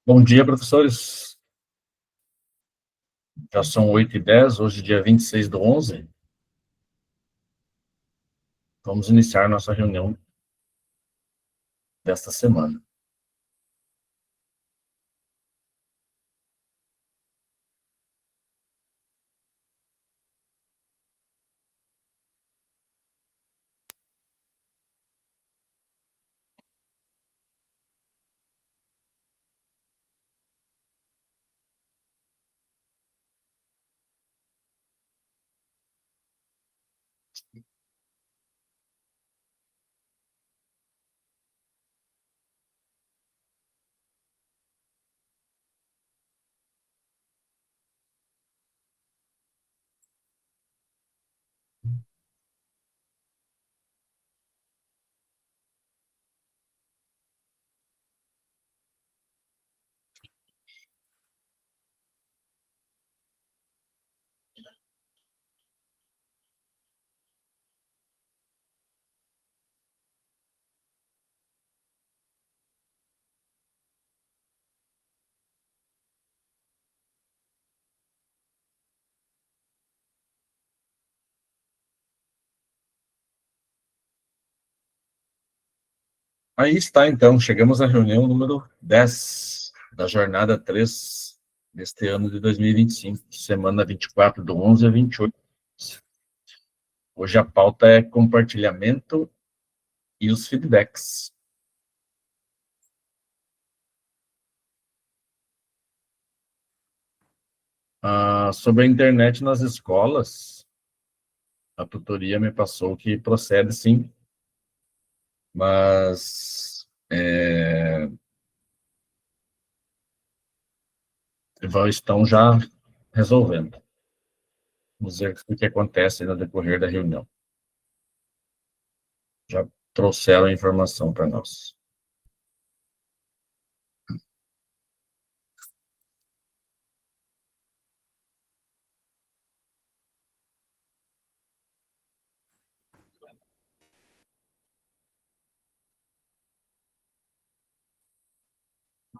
Bom dia, professores. Já são 8h10, hoje dia 26/11. Vamos iniciar nossa reunião desta semana. Aí está, então, chegamos à reunião número 10 da jornada 3 deste ano de 2025, semana 24/11 a 28. Hoje a pauta é compartilhamento e os feedbacks. Sobre a internet nas escolas, a tutoria me passou que procede sim, mas estão já resolvendo. Vamos ver o que acontece no decorrer da reunião. Já trouxeram a informação para nós.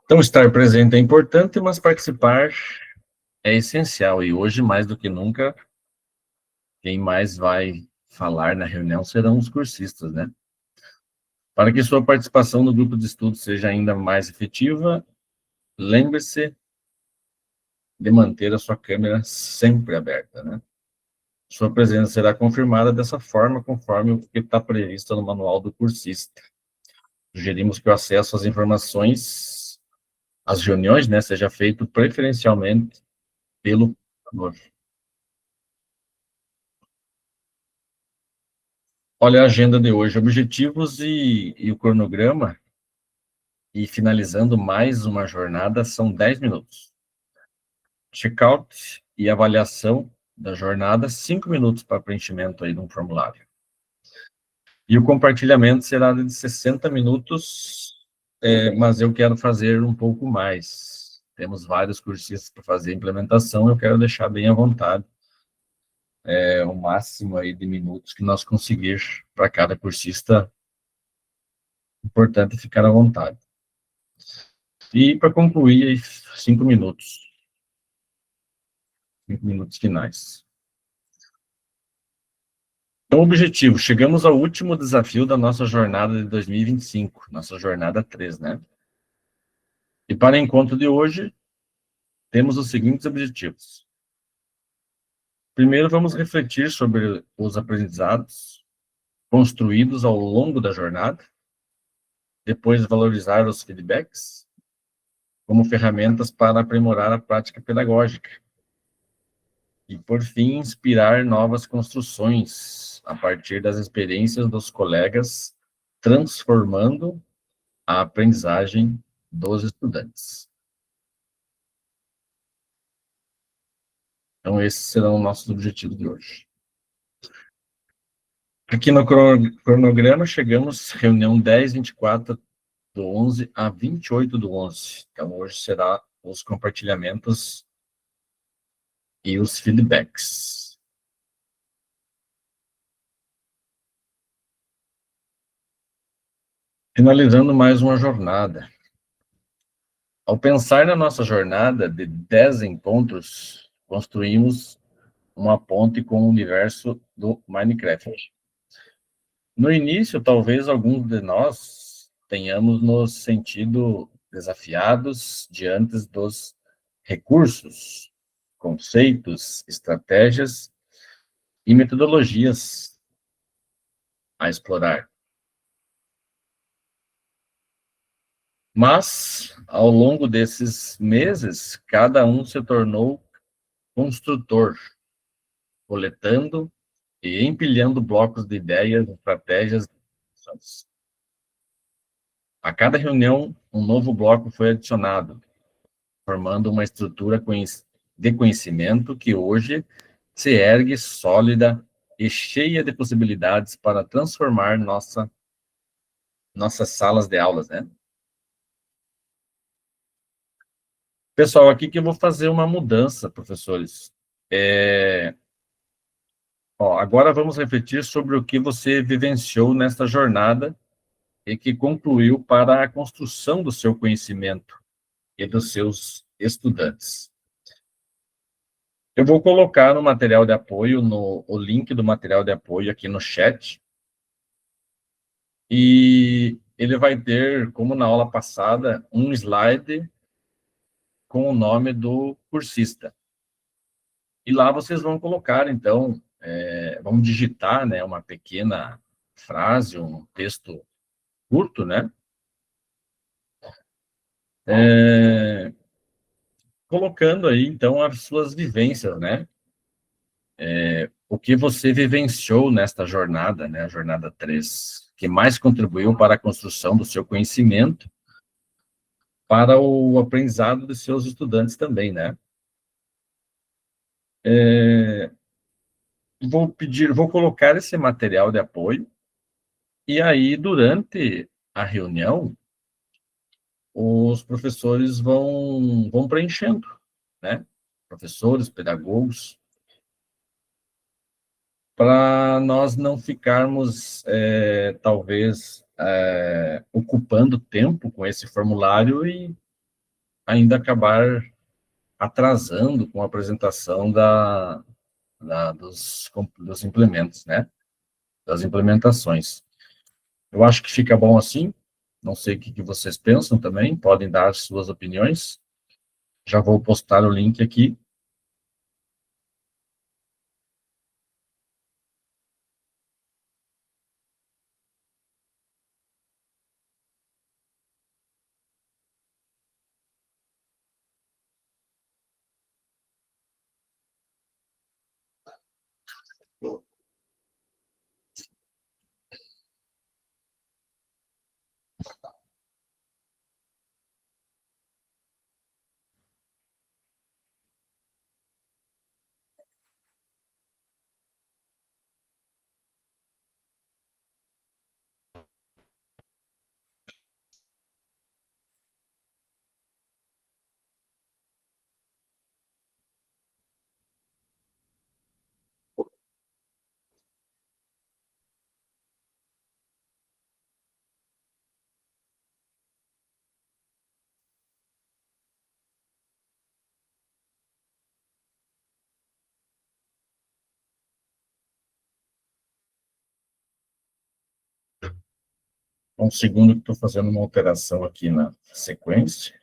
Então, estar presente é importante, mas participar é essencial. E hoje, mais do que nunca, quem mais vai falar na reunião serão os cursistas, né? Para que sua participação no grupo de estudo seja ainda mais efetiva, lembre-se de manter a sua câmera sempre aberta, né? Sua presença será confirmada dessa forma, conforme o que está previsto no manual do cursista. Sugerimos que o acesso às informações, às reuniões, né, seja feito preferencialmente pelo computador. Olha a agenda de hoje, objetivos e o cronograma, e finalizando mais uma jornada, são 10 minutos. Checkout e avaliação da jornada, 5 minutos para preenchimento aí de um formulário. E o compartilhamento será de 60 minutos, mas eu quero fazer um pouco mais. Temos vários cursistas para fazer a implementação, eu quero deixar bem à vontade o máximo aí de minutos que nós conseguir para cada cursista. Importante ficar à vontade. E para concluir, aí, 5 minutos. 5 minutos finais. Então, objetivo, chegamos ao último desafio da nossa jornada de 2025, nossa jornada 3, né? E para o encontro de hoje, temos os seguintes objetivos. Primeiro, vamos refletir sobre os aprendizados construídos ao longo da jornada. Depois, valorizar os feedbacks como ferramentas para aprimorar a prática pedagógica. E, por fim, inspirar novas construções a partir das experiências dos colegas, transformando a aprendizagem dos estudantes. Então, esses serão nossos objetivos de hoje. Aqui no cronograma, chegamos reunião 10/24/11 a 28/11. Então, hoje será os compartilhamentos e os feedbacks. Finalizando mais uma jornada. Ao pensar na nossa jornada de 10 encontros, construímos uma ponte com o universo do Minecraft. No início, talvez alguns de nós tenhamos nos sentido desafiados diante dos recursos, conceitos, estratégias e metodologias a explorar. Mas, ao longo desses meses, cada um se tornou construtor, coletando e empilhando blocos de ideias, estratégias. A cada reunião, um novo bloco foi adicionado, formando uma estrutura de conhecimento que hoje se ergue sólida e cheia de possibilidades para transformar nossas salas de aulas, né? Pessoal, aqui que eu vou fazer uma mudança, professores. Agora vamos refletir sobre o que você vivenciou nesta jornada e que concluiu para a construção do seu conhecimento e dos seus estudantes. Eu vou colocar no material de apoio, o link do material de apoio aqui no chat, e ele vai ter, como na aula passada, um slide com o nome do cursista. E lá vocês vão colocar, então, vamos digitar, né, uma pequena frase, um texto curto, né, colocando aí, então, as suas vivências, né, o que você vivenciou nesta jornada, né, a jornada 3, que mais contribuiu para a construção do seu conhecimento, para o aprendizado dos seus estudantes também, né. Vou colocar esse material de apoio, e aí, durante a reunião, os professores vão preenchendo, né? Professores, pedagogos, para nós não ficarmos, talvez, ocupando tempo com esse formulário e ainda acabar atrasando com a apresentação dos implementos, né? Das implementações. Eu acho que fica bom assim. Não sei o que vocês pensam também, podem dar suas opiniões. Já vou postar o link aqui. Um segundo que estou fazendo uma alteração aqui na sequência.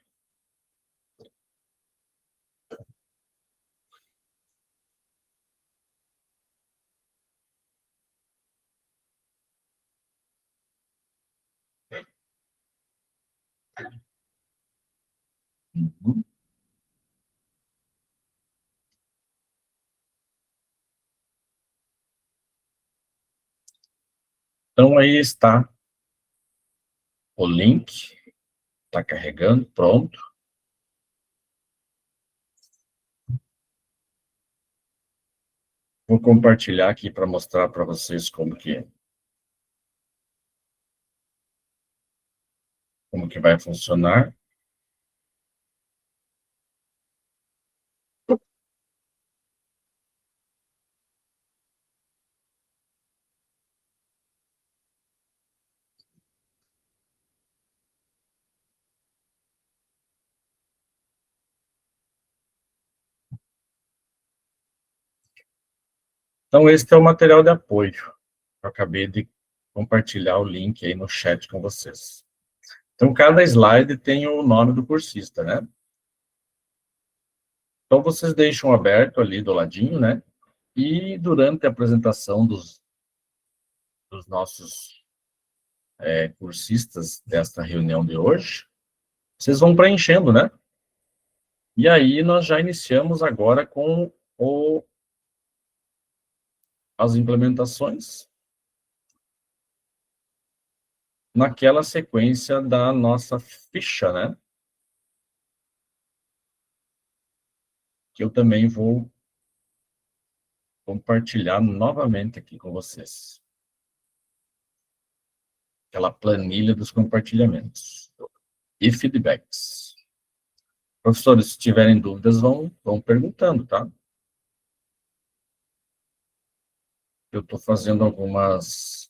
Uhum. Então, aí está o link, está carregando, pronto. Vou compartilhar aqui para mostrar para vocês como que vai funcionar. Então, esse é o material de apoio. Eu acabei de compartilhar o link aí no chat com vocês. Então, cada slide tem o nome do cursista, né? Então, vocês deixam aberto ali do ladinho, né? E durante a apresentação dos nossos cursistas desta reunião de hoje, vocês vão preenchendo, né? E aí, nós já iniciamos agora com as implementações naquela sequência da nossa ficha, né? Que eu também vou compartilhar novamente aqui com vocês. Aquela planilha dos compartilhamentos e feedbacks. Professores, se tiverem dúvidas, vão perguntando, tá? Eu estou fazendo algumas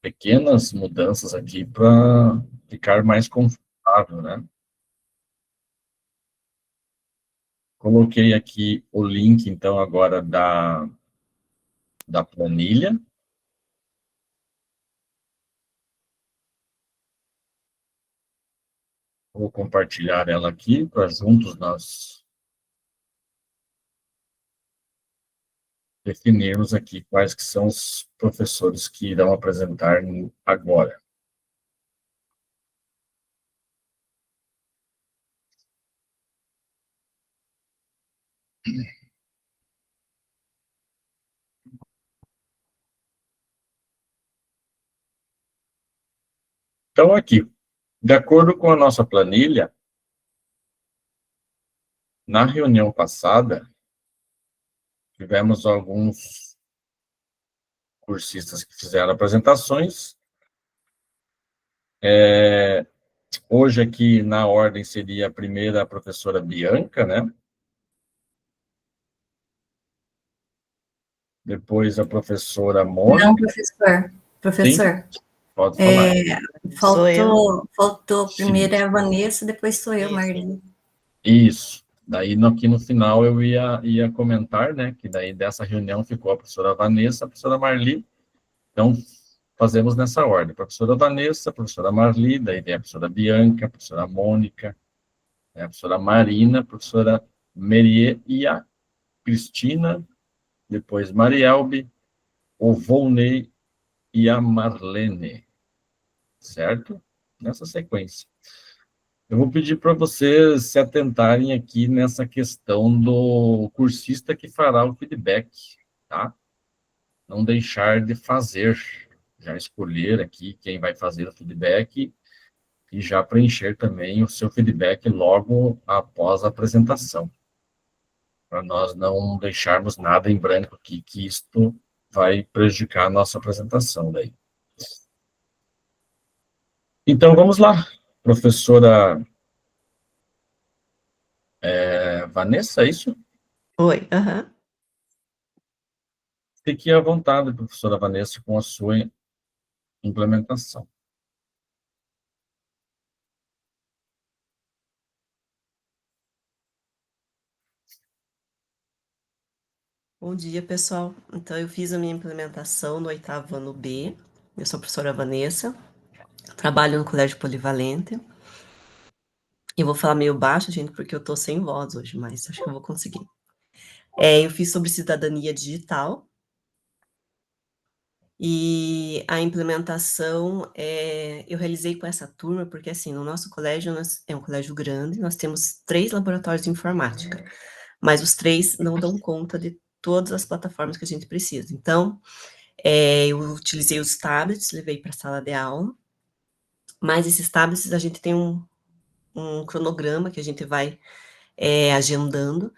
pequenas mudanças aqui para ficar mais confortável, né? Coloquei aqui o link, então, agora da planilha. Vou compartilhar ela aqui para juntos nós definirmos aqui quais que são os professores que irão apresentar agora. Então, aqui, de acordo com a nossa planilha, na reunião passada, tivemos alguns cursistas que fizeram apresentações. Hoje aqui, na ordem, seria a primeira a professora Bianca, né? Depois a professora Mônica. Não, professor. Professor. Sim, pode falar. Faltou primeiro é a Vanessa, depois sou eu, Marli. Isso. Daí, aqui no final, eu ia comentar, né, que daí dessa reunião ficou a professora Vanessa, a professora Marli. Então, fazemos nessa ordem. A professora Vanessa, a professora Marli, daí vem a professora Bianca, a professora Mônica, a professora Marina, a professora Merier e a Cristina, depois Marielbe, o Volney e a Marlene. Certo? Nessa sequência. Eu vou pedir para vocês se atentarem aqui nessa questão do cursista que fará o feedback, tá? Não deixar de fazer, já escolher aqui quem vai fazer o feedback e já preencher também o seu feedback logo após a apresentação, para nós não deixarmos nada em branco aqui, que isto vai prejudicar a nossa apresentação daí. Então, vamos lá, professora Vanessa, é isso? Oi, aham. Fique à vontade, professora Vanessa, com a sua implementação. Bom dia, pessoal. Então, eu fiz a minha implementação no 8º ano B. Eu sou a professora Vanessa, trabalho no Colégio Polivalente. Eu vou falar meio baixo, gente, porque eu tô sem voz hoje, mas acho que eu vou conseguir. Eu fiz sobre cidadania digital. E a implementação eu realizei com essa turma, porque assim, no nosso colégio, é um colégio grande, nós temos 3 laboratórios de informática, mas os 3 não dão conta de todas as plataformas que a gente precisa. Então, eu utilizei os tablets, levei para a sala de aula, mas esses tablets a gente tem um cronograma que a gente vai agendando,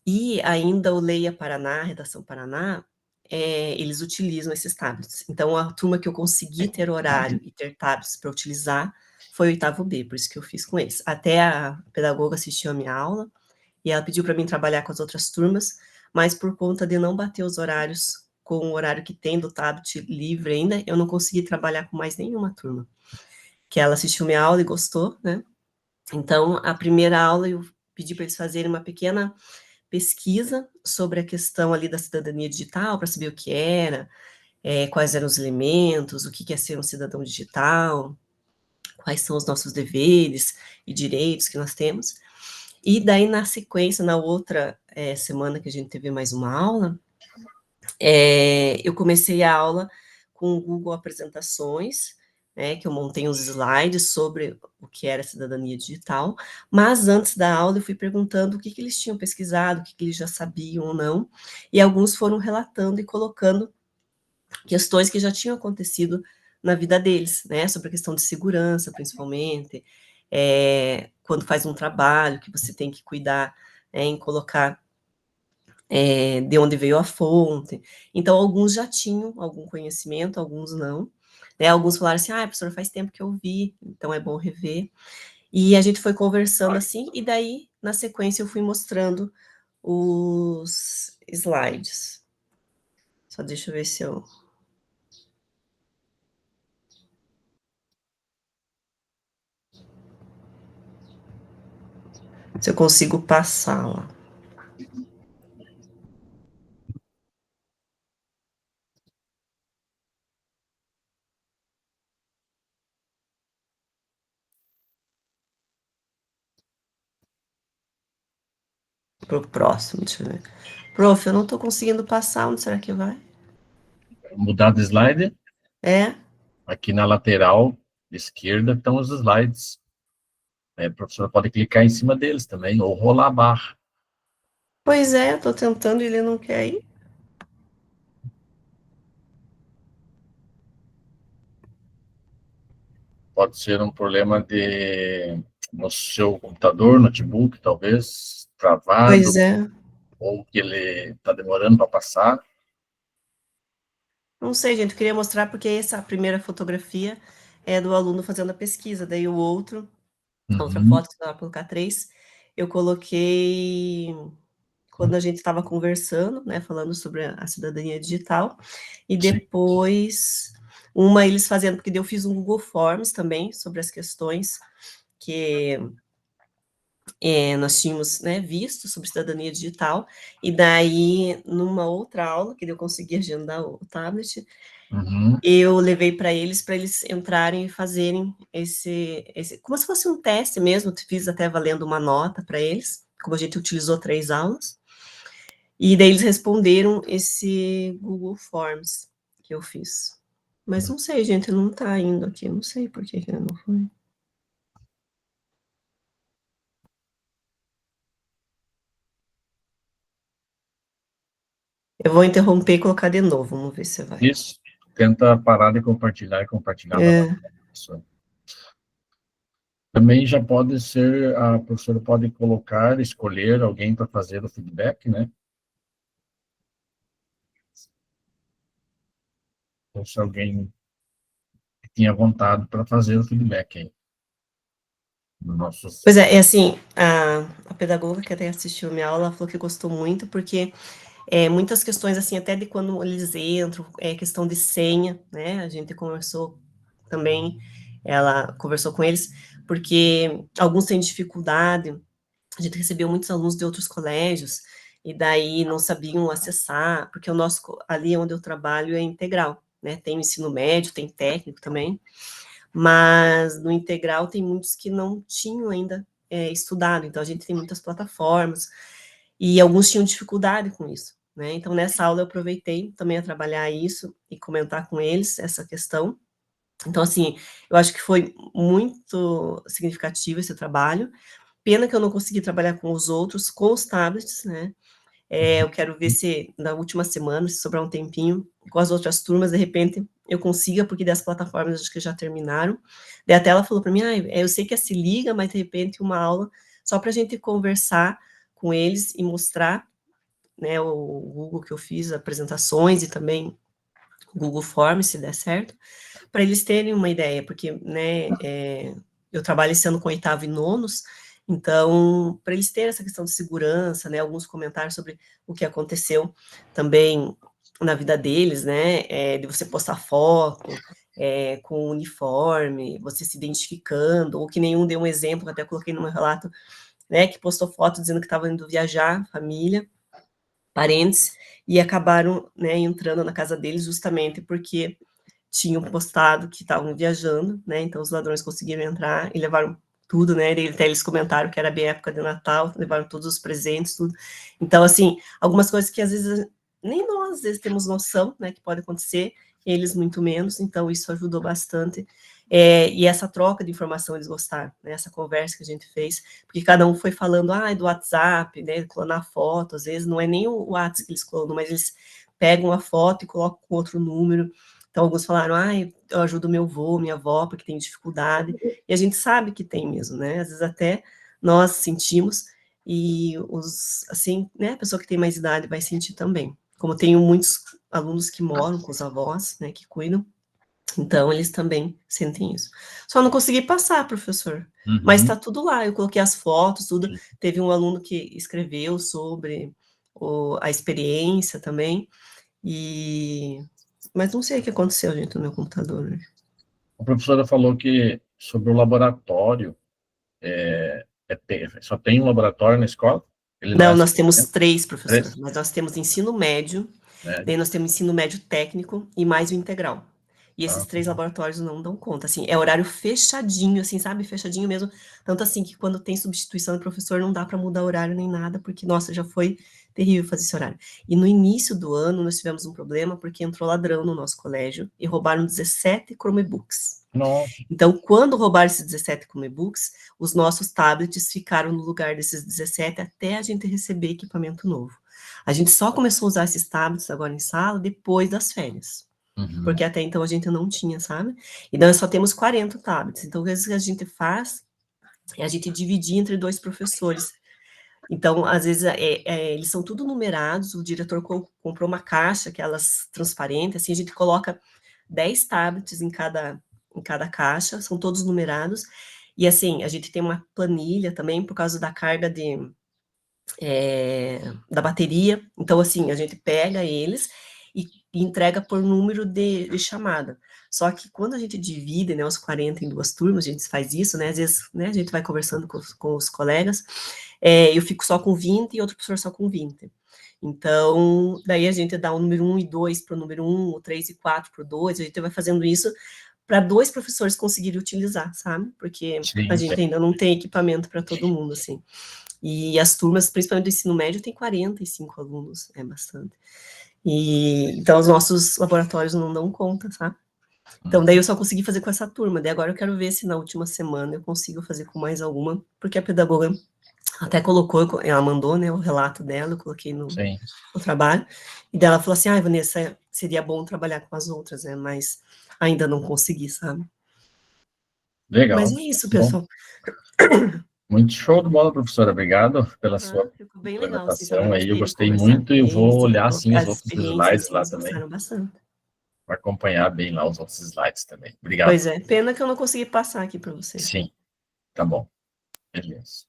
e ainda o Leia Paraná, Redação Paraná, eles utilizam esses tablets. Então, a turma que eu consegui ter horário e ter tablets para utilizar foi o 8º B, por isso que eu fiz com eles. Até a pedagoga assistiu a minha aula, e ela pediu para mim trabalhar com as outras turmas, mas por conta de não bater os horários com o horário que tem do tablet livre ainda, eu não consegui trabalhar com mais nenhuma turma. Que ela assistiu minha aula e gostou, né? Então, a primeira aula eu pedi para eles fazerem uma pequena pesquisa sobre a questão ali da cidadania digital, para saber o que era, quais eram os elementos, o que é ser um cidadão digital, quais são os nossos deveres e direitos que nós temos. E daí, na sequência, na outra semana que a gente teve mais uma aula, eu comecei a aula com o Google Apresentações, né, que eu montei uns slides sobre o que era cidadania digital, mas antes da aula eu fui perguntando o que eles tinham pesquisado, o que eles já sabiam ou não, e alguns foram relatando e colocando questões que já tinham acontecido na vida deles, né, sobre a questão de segurança, principalmente, quando faz um trabalho que você tem que cuidar em colocar de onde veio a fonte. Então, alguns já tinham algum conhecimento, alguns não. Né? Alguns falaram assim, professor, faz tempo que eu vi, então é bom rever. E a gente foi conversando assim, e daí, na sequência, eu fui mostrando os slides. Só deixa eu ver se eu... Se eu consigo passar lá. Para o próximo, deixa eu ver. Prof, eu não estou conseguindo passar, onde será que vai? Mudar de slide. Aqui na lateral esquerda estão os slides. A professora pode clicar em cima deles também, ou rolar a barra. Pois é, eu estou tentando e ele não quer ir. Pode ser um problema no seu computador, notebook, talvez, travado, Pois é. ou que ele está demorando para passar. Não sei, gente, eu queria mostrar porque essa primeira fotografia é do aluno fazendo a pesquisa, daí o outro, a outra foto, que dá para colocar 3, eu coloquei quando a gente estava conversando, né, falando sobre a cidadania digital, e depois uma eles fazendo, porque eu fiz um Google Forms também sobre as questões que nós tínhamos, né, visto sobre cidadania digital, e daí, numa outra aula, que eu consegui agendar o tablet, eu levei para eles entrarem e fazerem esse, como se fosse um teste mesmo, fiz até valendo uma nota para eles, como a gente utilizou 3 aulas, e daí eles responderam esse Google Forms que eu fiz. Mas não sei, gente, não está indo aqui, não sei por que não foi. Eu vou interromper e colocar de novo, vamos ver se vai. Isso. Tenta parar de compartilhar e compartilhar da professora. Também já pode ser, a professora pode colocar, escolher alguém para fazer o feedback, né? Ou se alguém que tinha vontade para fazer o feedback aí. Pois é assim, a pedagoga que até assistiu a minha aula falou que gostou muito, porque muitas questões, assim, até de quando eles entram, questão de senha, né, a gente conversou também, ela conversou com eles, porque alguns têm dificuldade, a gente recebeu muitos alunos de outros colégios, e daí não sabiam acessar, porque o nosso, ali onde eu trabalho é integral, né, tem o ensino médio, tem técnico também, mas no integral tem muitos que não tinham ainda estudado, então a gente tem muitas plataformas, e alguns tinham dificuldade com isso, né? Então, nessa aula eu aproveitei também a trabalhar isso e comentar com eles essa questão. Então, assim, eu acho que foi muito significativo esse trabalho. Pena que eu não consegui trabalhar com os outros, com os tablets, né? Eu quero ver se na última semana, se sobrar um tempinho, com as outras turmas, de repente, eu consiga, porque das plataformas acho que já terminaram. Daí até ela falou para mim, eu sei que é Se Liga, mas de repente uma aula só para a gente conversar com eles e mostrar, né, o Google que eu fiz, apresentações e também o Google Forms, se der certo, para eles terem uma ideia, porque, né, eu trabalho esse ano com 8º e 9º, então, para eles terem essa questão de segurança, né, alguns comentários sobre o que aconteceu também na vida deles, né, de você postar foto com uniforme, você se identificando, ou que nenhum deu um exemplo, que até coloquei no meu relato, né, que postou foto dizendo que estava indo viajar, família, parentes, e acabaram, né, entrando na casa deles justamente porque tinham postado que estavam viajando, né, então os ladrões conseguiram entrar e levaram tudo, né, até eles comentaram que era bem época de Natal, levaram todos os presentes, tudo. Então, assim, algumas coisas que às vezes nem nós, às vezes, temos noção, né, que pode acontecer, eles muito menos, então isso ajudou bastante. E essa troca de informação eles gostaram, né, essa conversa que a gente fez, porque cada um foi falando, do WhatsApp, né, clonar foto, às vezes não é nem o WhatsApp que eles clonam, mas eles pegam a foto e colocam com outro número. Então, alguns falaram, eu ajudo meu avô, minha avó, porque tem dificuldade, e a gente sabe que tem mesmo, né, às vezes até nós sentimos, e assim, né, a pessoa que tem mais idade vai sentir também. Como tenho muitos alunos que moram com os avós, né, que cuidam, então eles também sentem isso. Só não consegui passar, professor, mas está tudo lá, eu coloquei as fotos, tudo. Teve um aluno que escreveu sobre a experiência também, mas não sei o que aconteceu, gente, no meu computador. A professora falou que sobre o laboratório, só tem um laboratório na escola? Ele não Não, é nós temos 100%? 3, professor, Três? mas nós temos ensino médio, Né? daí nós temos ensino médio técnico e mais o integral. E esses 3 laboratórios não dão conta, assim, é horário fechadinho, assim, sabe, fechadinho mesmo, tanto assim que quando tem substituição do professor não dá para mudar horário nem nada, porque, nossa, já foi terrível fazer esse horário. E no início do ano nós tivemos um problema, porque entrou ladrão no nosso colégio e roubaram 17 Chromebooks. Nossa. Então, quando roubaram esses 17 Chromebooks, os nossos tablets ficaram no lugar desses 17 até a gente receber equipamento novo. A gente só começou a usar esses tablets agora em sala depois das férias. Porque até então a gente não tinha, sabe? E nós só temos 40 tablets. Então, o que a gente faz é a gente dividir entre 2 professores. Então, às vezes, eles são tudo numerados, o diretor comprou uma caixa, aquelas transparentes, assim, a gente coloca 10 tablets em cada caixa, são todos numerados, e assim, a gente tem uma planilha também, por causa da carga da bateria, então assim, a gente pega eles e entrega por número de chamada. Só que quando a gente divide, né, os 40 em 2 turmas, a gente faz isso, né, às vezes, né, a gente vai conversando com os colegas, eu fico só com 20 e outro professor só com 20. Então, daí a gente dá o número 1 e 2 para o número 1, o 3 e 4 para o 2, a gente vai fazendo isso para 2 professores conseguirem utilizar, sabe? Porque a gente ainda não tem equipamento para todo mundo, assim. E as turmas, principalmente do ensino médio, tem 45 alunos, é bastante. Então, os nossos laboratórios não dão conta, sabe? Então, daí eu só consegui fazer com essa turma. Daí agora eu quero ver se na última semana eu consigo fazer com mais alguma, porque a pedagoga até colocou, ela mandou, né, o relato dela, eu coloquei no trabalho, e daí ela falou assim, Vanessa, seria bom trabalhar com as outras, né, mas ainda não consegui, sabe? Legal. Mas é isso, pessoal. Muito show de bola, professora. Obrigado pela sua Ficou bem legal, assim, implementação aí. Eu de gostei conversar muito com e eu vou eles, olhar, sim, os as outros experiências, slides assim, lá eles também. gostaram bastante. Para acompanhar bem lá os outros slides também. Obrigado. Pois é, pena que eu não consegui passar aqui para você. Sim, tá bom. Beleza.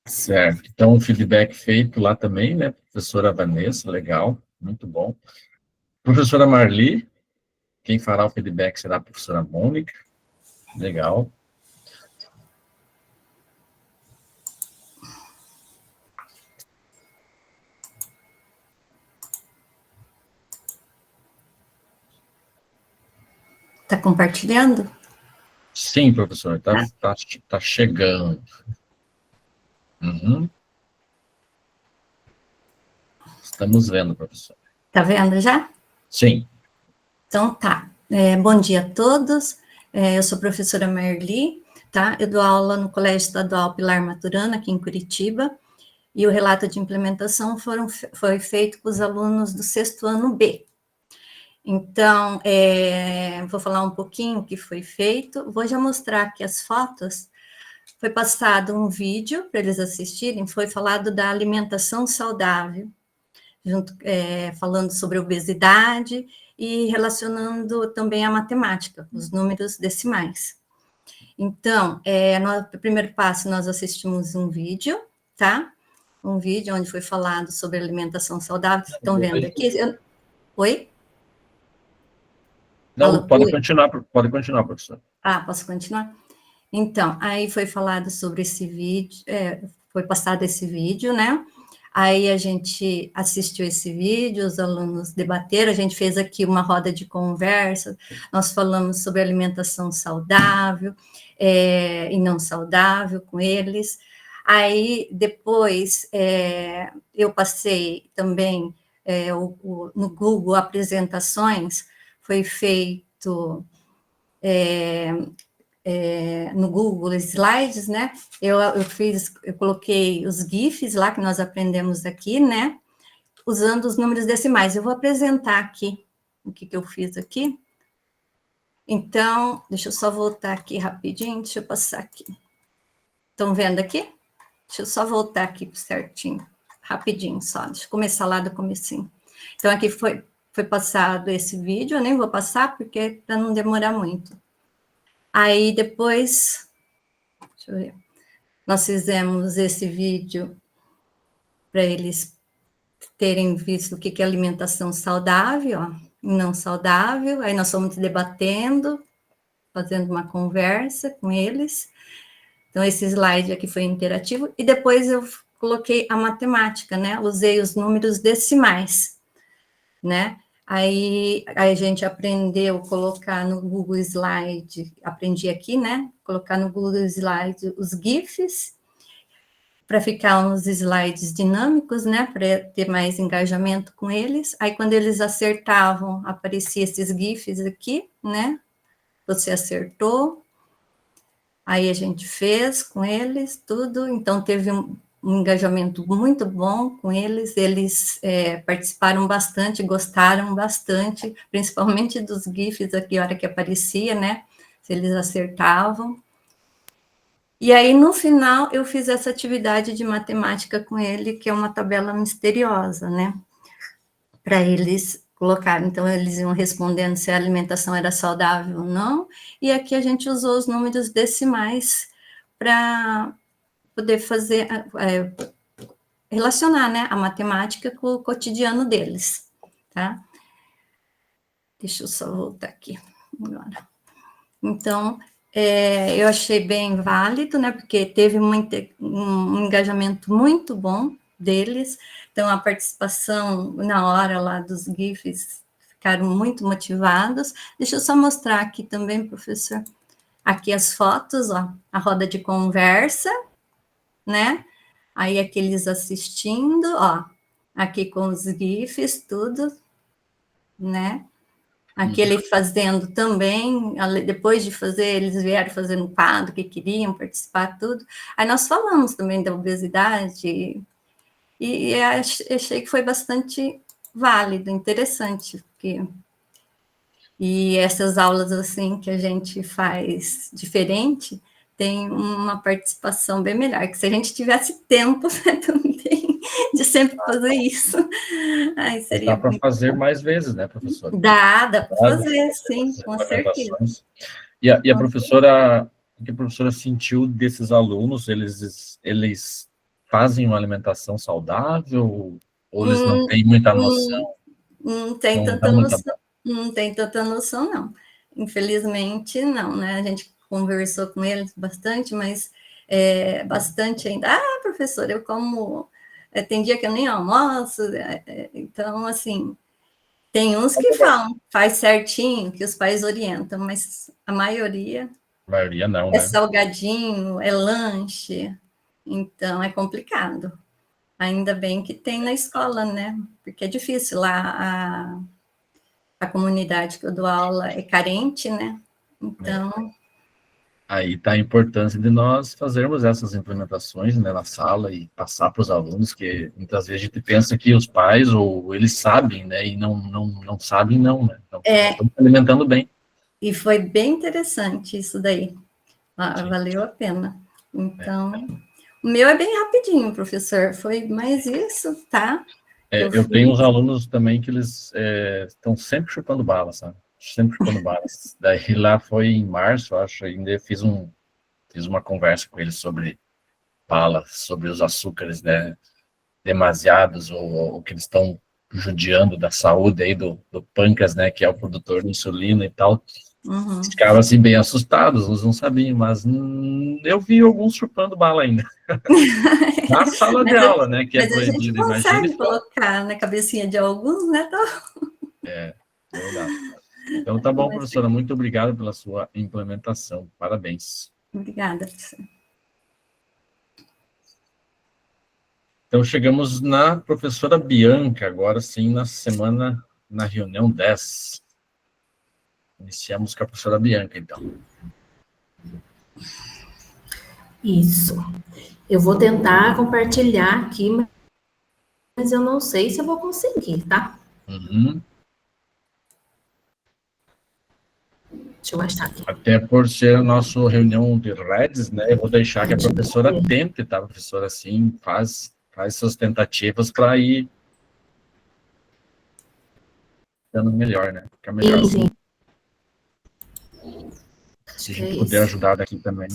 Certo. Então, o feedback feito lá também, né? Professora Vanessa, legal, muito bom. Professora Marli, quem fará o feedback será a professora Mônica. Legal. Está compartilhando? Sim, professor, tá chegando. Uhum. Estamos vendo, professor. Está vendo já? Sim. Então tá. Bom dia a todos. Eu sou a professora Marli, tá? Eu dou aula no Colégio Estadual Pilar Maturana, aqui em Curitiba, e o relato de implementação foi feito com os alunos do 6º ano B. Então, vou falar um pouquinho o que foi feito. Vou já mostrar aqui as fotos. Foi passado um vídeo para eles assistirem, foi falado da alimentação saudável, falando sobre obesidade e relacionando também a matemática, os números decimais. Então, no primeiro passo, nós assistimos um vídeo, tá? Um vídeo onde foi falado sobre alimentação saudável. Estão vendo aqui? Oi? Não, pode continuar, professor. Ah, posso continuar? Então, aí foi falado sobre esse vídeo, foi passado esse vídeo, né? Aí a gente assistiu esse vídeo, os alunos debateram, a gente fez aqui uma roda de conversa, nós falamos sobre alimentação saudável e não saudável com eles. Aí, depois, eu passei também no Google Apresentações, foi feito no Google Slides, né? Eu coloquei os GIFs lá que nós aprendemos aqui, né? Usando os números decimais. Eu vou apresentar aqui o que eu fiz aqui. Então, deixa eu só voltar aqui rapidinho, deixa eu passar aqui. Estão vendo aqui? Deixa eu só voltar aqui certinho, rapidinho só. Deixa eu começar lá do comecinho. Então, aqui foi passado esse vídeo, eu nem vou passar, porque para não demorar muito. Aí, depois, deixa eu ver, nós fizemos esse vídeo para eles terem visto o que é alimentação saudável, ó, e não saudável. Aí nós fomos debatendo, fazendo uma conversa com eles. Então, esse slide aqui foi interativo. E depois eu coloquei a matemática, né? Usei os números decimais, né? Aí a gente aprendeu a colocar no Google Slide, aprendi aqui, né? Colocar no Google Slide os GIFs, para ficar uns slides dinâmicos, né? Para ter mais engajamento com eles. Aí, quando eles acertavam, aparecia esses GIFs aqui, né? Você acertou. Aí a gente fez com eles tudo. Então, teve um engajamento muito bom com eles, participaram bastante, gostaram bastante, principalmente dos GIFs aqui, a hora que aparecia, né, se eles acertavam. E aí, no final, eu fiz essa atividade de matemática com ele, que é uma tabela misteriosa, né, para eles colocarem. Então, eles iam respondendo se a alimentação era saudável ou não, e aqui a gente usou os números decimais para poder fazer, relacionar, né, a matemática com o cotidiano deles, tá? Deixa eu só voltar aqui agora. Então, eu achei bem válido, né, porque teve um engajamento muito bom deles, então a participação na hora lá dos GIFs ficaram muito motivados. Deixa eu só mostrar aqui também, professor, aqui as fotos, ó, a roda de conversa, né? Aí aqueles assistindo, ó, aqui com os GIFs, tudo, né? Aquele fazendo também, depois de fazer, eles vieram fazendo um quadro que queriam participar, tudo. Aí nós falamos também da obesidade, e achei que foi bastante válido, interessante, porque... E essas aulas, assim, que a gente faz diferente, tem uma participação bem melhor, que se a gente tivesse tempo, né, também, de sempre fazer isso, aí seria... Dá para fazer mais vezes, né, professora? Dá para fazer, sim, com certeza. E a professora, o que a professora sentiu desses alunos, eles fazem uma alimentação saudável, ou eles não têm muita noção? Não tem tanta noção. Não tem tanta noção, não. Infelizmente, não, né? A gente conversou com eles bastante, mas bastante ainda. Ah, professora, eu como... tem dia que eu nem almoço. Então, assim, tem uns que falam, faz certinho, que os pais orientam, mas a maioria... A maioria não, né? É salgadinho, é lanche, então é complicado. Ainda bem que tem na escola, né? Porque é difícil lá, a comunidade que eu dou aula é carente, né? Então... Aí está a importância de nós fazermos essas implementações, né, na sala e passar para os alunos, que muitas vezes a gente pensa que os pais, ou eles sabem, né, e não sabem, não, né? Então, estão se alimentando bem. E foi bem interessante isso daí. Valeu a pena. Então, o meu é bem rapidinho, professor. Foi mais isso, tá? Eu tenho uns alunos também que eles estão sempre chupando bala, sabe? Sempre chupando balas. Daí lá foi em março, acho, ainda fiz uma conversa com eles sobre bala, sobre os açúcares, né, demasiados, ou que eles estão judiando da saúde aí do pâncreas, né, que é o produtor de insulina e tal. Uhum. Ficavam assim bem assustados, eles não sabiam, mas eu vi alguns chupando bala ainda. Na sala de aula, né, que é Mas a gente proibido, imagina. consegue colocar na cabecinha de alguns, né? Verdade. Então tá bom, professora, muito obrigado pela sua implementação, parabéns. Obrigada, professora. Então chegamos na professora Bianca, agora sim, na reunião 10. Iniciamos com a professora Bianca, então. Isso. Eu vou tentar compartilhar aqui, mas eu não sei se eu vou conseguir, tá? Uhum. Deixa eu achar aqui. Até por ser a nossa reunião de redes, né, eu vou deixar que a professora tente, tá, professora, assim, faz suas tentativas para ir dando melhor, né, fica melhor assim. Se a gente puder ajudar daqui também.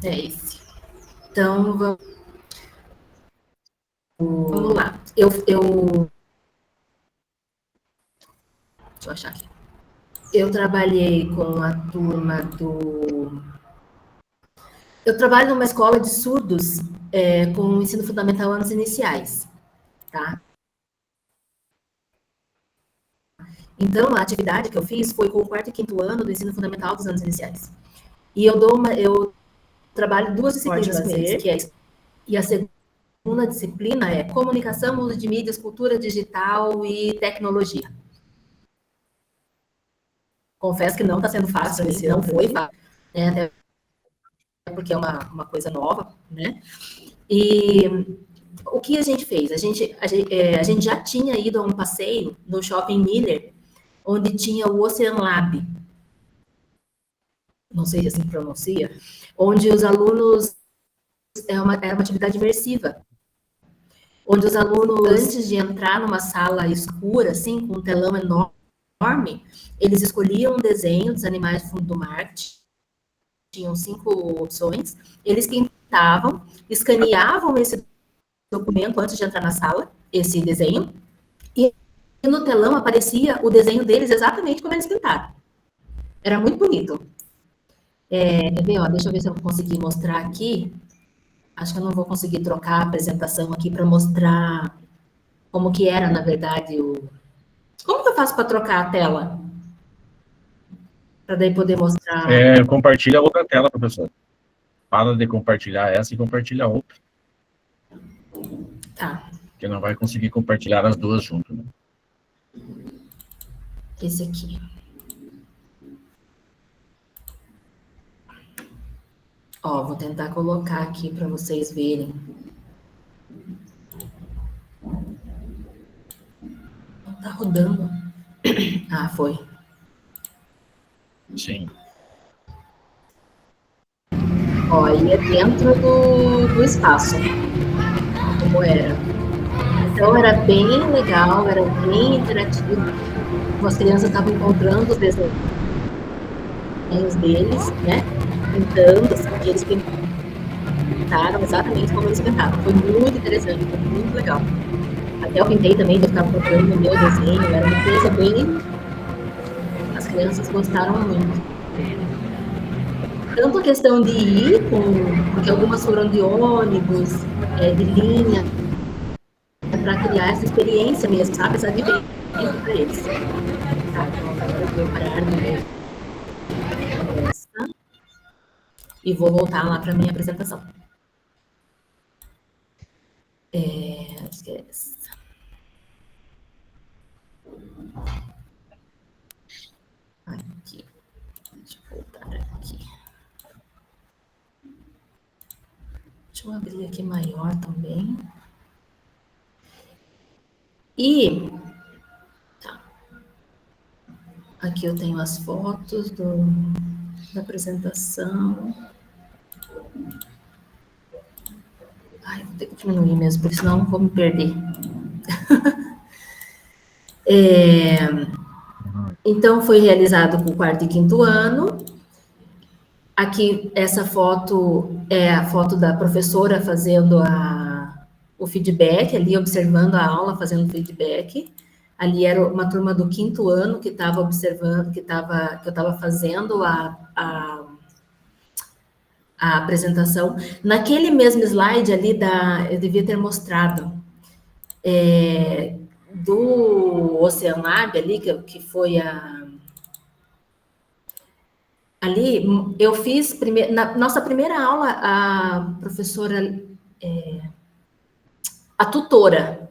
É esse. Então, vamos lá. Deixa eu achar aqui. Eu trabalhei com a turma do... Eu trabalho numa escola de surdos com ensino fundamental anos iniciais, tá? Então, a atividade que eu fiz foi com o 4º e 5º ano do ensino fundamental dos anos iniciais. E eu trabalho 2 disciplinas com eles, que é e a segunda disciplina é comunicação, uso de mídias, cultura digital e tecnologia. Confesso que não está sendo fácil, não foi fácil, né, até porque é uma coisa nova, né? E o que a gente fez? A gente já tinha ido a um passeio no Shopping Miller, onde tinha o Ocean Lab, não sei se assim pronuncia, onde os alunos, é uma atividade imersiva, onde os alunos, antes de entrar numa sala escura, assim, com um telão enorme, eles escolhiam um desenho dos animais do fundo do mar, tinham 5 opções, eles pintavam, escaneavam esse documento antes de entrar na sala, esse desenho, e no telão aparecia o desenho deles exatamente como eles pintaram. Era muito bonito. Quer ver, ó, deixa eu ver se eu consegui mostrar aqui. Acho que eu não vou conseguir trocar a apresentação aqui para mostrar como que era, na verdade, Como que eu faço para trocar a tela? Para daí poder mostrar... Compartilha outra tela, professor. Para de compartilhar essa e compartilha outra. Tá. Porque não vai conseguir compartilhar as duas juntas, né? Esse aqui. Ó, vou tentar colocar aqui para vocês verem. Não tá rodando. Ah, foi. Sim. Ó, e é dentro do espaço, como era. Então, era bem legal, era bem interativo. As crianças estavam encontrando os desenhos deles, né? Pintando, assim, que eles pintaram exatamente como eles pintavam. Foi muito interessante, foi muito legal. Até eu pintei também, eu ficava procurando o meu desenho, era uma coisa bem... As crianças gostaram muito. Tanto a questão de ir, porque algumas foram de ônibus, de linha, para criar essa experiência mesmo, sabe? Essa vivência para eles. Tá, então agora eu vou parar no meio dessa e vou voltar lá para a minha apresentação. Esquece. Aqui. Deixa eu voltar aqui. Deixa eu abrir aqui maior também. E tá. Aqui eu tenho as fotos da apresentação. Ai, vou ter que diminuir mesmo, porque senão vou me perder. Então, foi realizado com o 4º e 5º ano. Aqui, essa foto é a foto da professora fazendo o feedback, ali observando a aula, fazendo feedback. Ali era uma turma do 5º ano que estava observando, que eu estava fazendo a apresentação. Naquele mesmo slide ali, eu devia ter mostrado, do Ocean Lab ali, que foi ali, eu fiz, na nossa primeira aula, a professora, a tutora,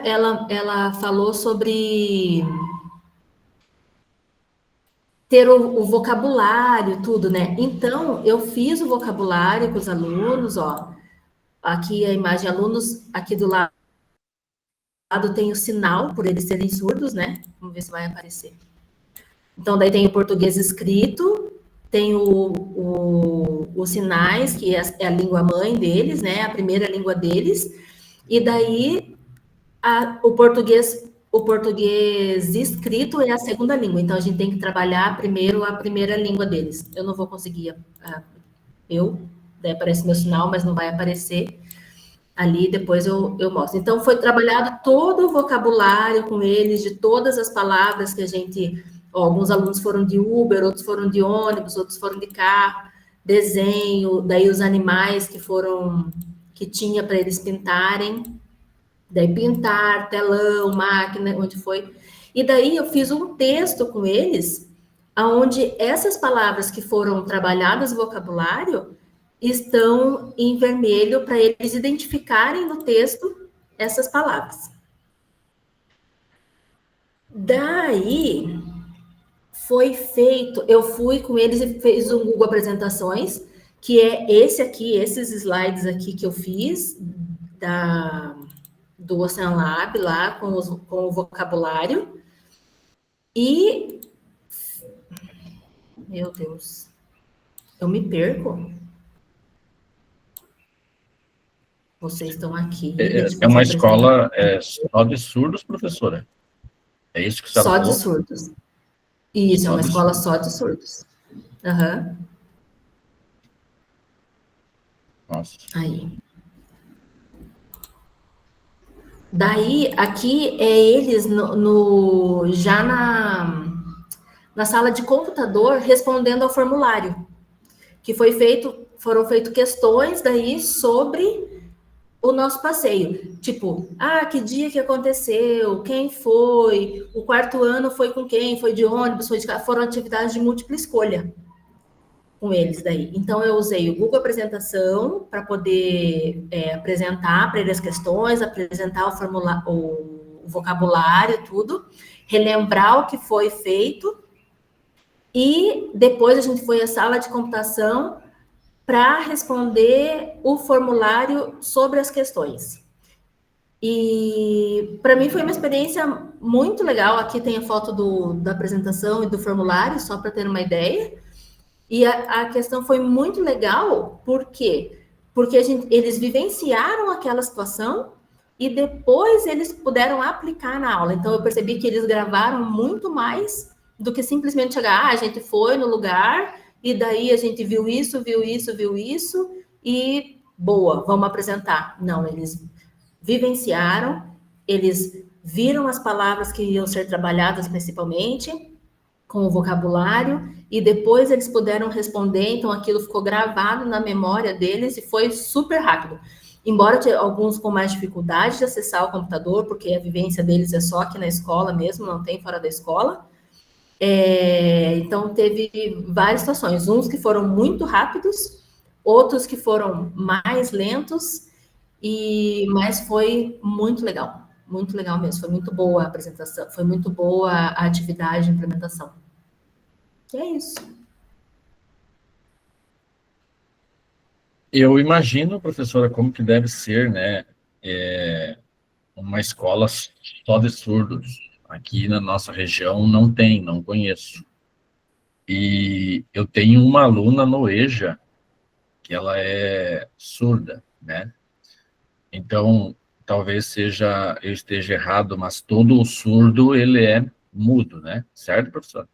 ela falou sobre ter o vocabulário, tudo, né? Então, eu fiz o vocabulário com os alunos, ó. Aqui a imagem, alunos, aqui do lado tem o sinal, por eles serem surdos, né? Vamos ver se vai aparecer. Então, daí tem o português escrito, tem os sinais, que é a língua mãe deles, né? A primeira língua deles. E daí, o português escrito é a segunda língua. Então, a gente tem que trabalhar primeiro a primeira língua deles. Eu não vou conseguir, daí aparece meu sinal, mas não vai aparecer. Ali, depois eu mostro. Então, foi trabalhado todo o vocabulário com eles, de todas as palavras que a gente... alguns alunos foram de Uber, outros foram de ônibus, outros foram de carro, desenho, daí os animais que tinha para eles pintarem, daí pintar, telão, máquina, onde foi. E daí eu fiz um texto com eles, onde essas palavras que foram trabalhadas no vocabulário estão em vermelho para eles identificarem no texto essas palavras. Daí foi feito, eu fui com eles e fiz um Google Apresentações, que é esse aqui, esses slides aqui que eu fiz do Ocean Lab lá com o vocabulário. E meu Deus, eu me perco. Vocês estão aqui. É uma escola só de surdos, professora? É isso que você falou? Só de surdos. Isso, é uma escola só de surdos. Aham. Nossa. Aí. Daí, aqui é eles já na sala de computador respondendo ao formulário, que foram feitas questões daí sobre o nosso passeio, tipo, que dia que aconteceu, quem foi, o 4º ano foi com quem, foi de ônibus, foi de carro, foram atividades de múltipla escolha com eles daí. Então, eu usei o Google Apresentação para poder apresentar para eles as questões, apresentar o vocabulário, tudo, relembrar o que foi feito, e depois a gente foi à sala de computação para responder o formulário sobre as questões. E para mim foi uma experiência muito legal. Aqui tem a foto da apresentação e do formulário, só para ter uma ideia. E a questão foi muito legal, por quê? Porque eles vivenciaram aquela situação e depois eles puderam aplicar na aula. Então, eu percebi que eles gravaram muito mais do que simplesmente chegar, a gente foi no lugar... e daí a gente viu isso, e boa, vamos apresentar. Não, eles vivenciaram, eles viram as palavras que iam ser trabalhadas principalmente, com o vocabulário, e depois eles puderam responder, então aquilo ficou gravado na memória deles e foi super rápido. Embora alguns com mais dificuldade de acessar o computador, porque a vivência deles é só aqui na escola mesmo, não tem fora da escola. Então, teve várias situações, uns que foram muito rápidos, outros que foram mais lentos, mas foi muito legal mesmo, foi muito boa a apresentação, foi muito boa a atividade de implementação. E é isso. Eu imagino, professora, como que deve ser, né, uma escola só de surdos. Aqui na nossa região não conheço. E eu tenho uma aluna no EJA, que ela é surda, né? Então, talvez eu esteja errado, mas todo surdo, ele é mudo, né? Certo, professor?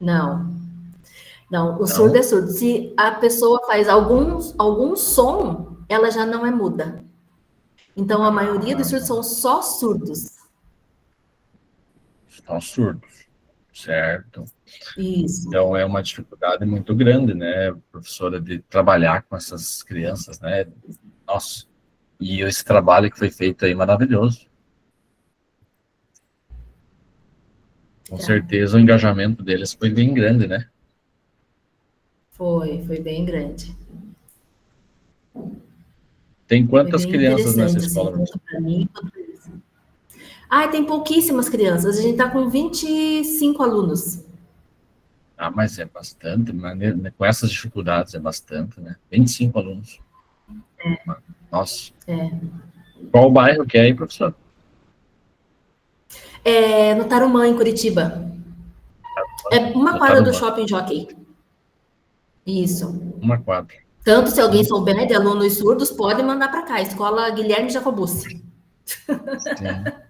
Não. Não, o surdo é surdo. Se a pessoa faz algum som, ela já não é muda. Então, a maioria dos surdos são só surdos. São surdos, certo? Isso. Então, é uma dificuldade muito grande, né, professora, de trabalhar com essas crianças, né? Nossa, e esse trabalho que foi feito aí, maravilhoso. Com certeza, o engajamento deles foi bem grande, né? Foi bem grande. Tem Foi quantas bem crianças nessa interessante, assim, escola? tanto para mim quanto para eles. Tem pouquíssimas crianças. A gente está com 25 alunos. Ah, mas é bastante, mas com essas dificuldades é bastante, né? 25 alunos. Nossa. Qual o bairro que é aí, professor? No Tarumã, em Curitiba. É uma No quadra do Tarumã. Shopping Jockey. Isso. Uma quadra. Tanto se alguém souber de alunos surdos, pode mandar para cá. Escola Guilherme Jacobucci. Sim.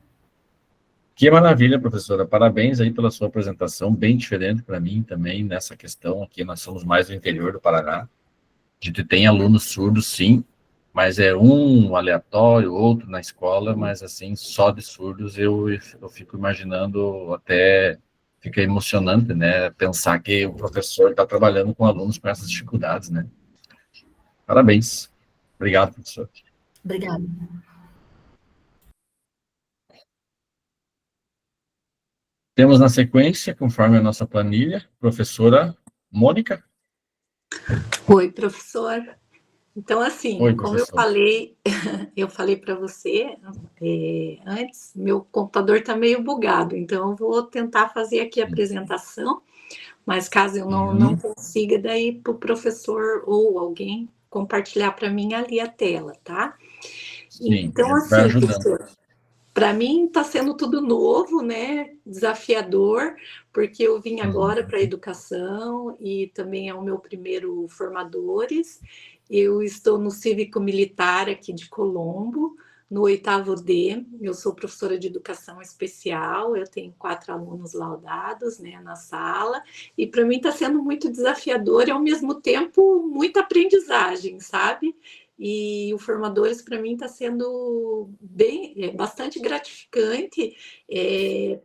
Que maravilha, professora. Parabéns aí pela sua apresentação, bem diferente para mim também nessa questão aqui. Nós somos mais do interior do Paraná. A gente tem alunos surdos, sim, mas é um aleatório, outro na escola, mas assim, só de surdos eu fico imaginando, até fica emocionante, né? Pensar que o professor está trabalhando com alunos com essas dificuldades, né? Parabéns. Obrigado, professor. Obrigada. Temos na sequência, conforme a nossa planilha, professora Mônica. Oi, professor. Então, assim, Oi, como professor. eu falei para você antes, meu computador está meio bugado, então eu vou tentar fazer aqui a apresentação, mas caso eu não consiga, daí para o professor ou alguém compartilhar para mim ali a tela, tá? Sim, então, vai assim, ajudando. professor, para mim está sendo tudo novo, né? Desafiador, porque eu vim agora para a educação e também é o meu primeiro formadores. Eu estou no cívico-militar aqui de Colombo, no 8º D. Eu sou professora de educação especial, eu tenho 4 alunos laudados, né, na sala, e para mim está sendo muito desafiador e, ao mesmo tempo, muita aprendizagem, sabe? E o Formadores, para mim, está sendo bastante gratificante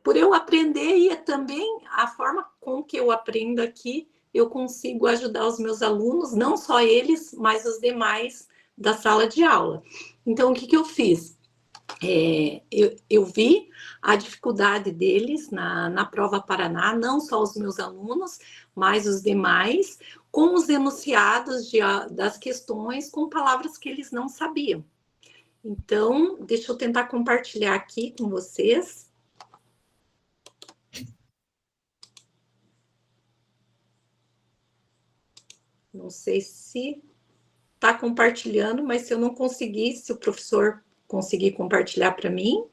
por eu aprender, e também a forma com que eu aprendo aqui, eu consigo ajudar os meus alunos, não só eles, mas os demais da sala de aula. Então, o que eu fiz? Eu vi a dificuldade deles na prova Paraná, não só os meus alunos, mas os demais, com os enunciados das questões com palavras que eles não sabiam. Então, deixa eu tentar compartilhar aqui com vocês. Não sei se está compartilhando, mas se eu não conseguir, se o professor conseguir compartilhar para mim.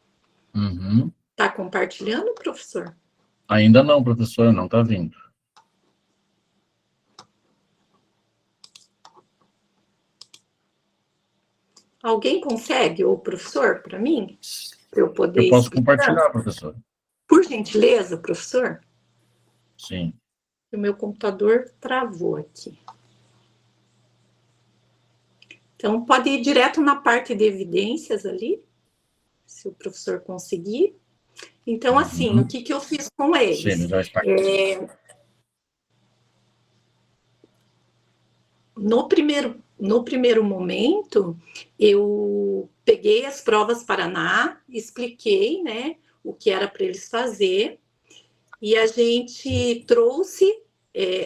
Está compartilhando, professor? Ainda não, professora, não está vindo. Alguém consegue, ou professor, para mim? Para eu poder Eu posso explicar? compartilhar, professor. Por gentileza, professor? Sim. O meu computador travou aqui. Então, pode ir direto na parte de evidências ali, se o professor conseguir. Então, assim, o que eu fiz com eles? Sim, já está aqui. No primeiro momento, eu peguei as provas Paraná, expliquei, né, o que era para eles fazer, e a gente trouxe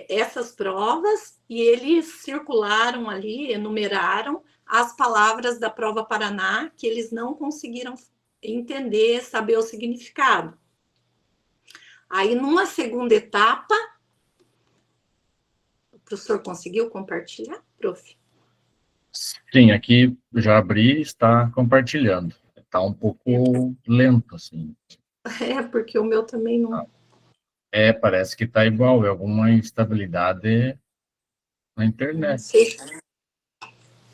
essas provas e eles circularam ali, enumeraram as palavras da prova Paraná que eles não conseguiram entender, saber o significado. Aí, numa segunda etapa, o professor conseguiu compartilhar, prof? Sim, aqui já abri e está compartilhando. Está um pouco lento, assim. Porque o meu também não... Parece que está igual, é alguma instabilidade na internet.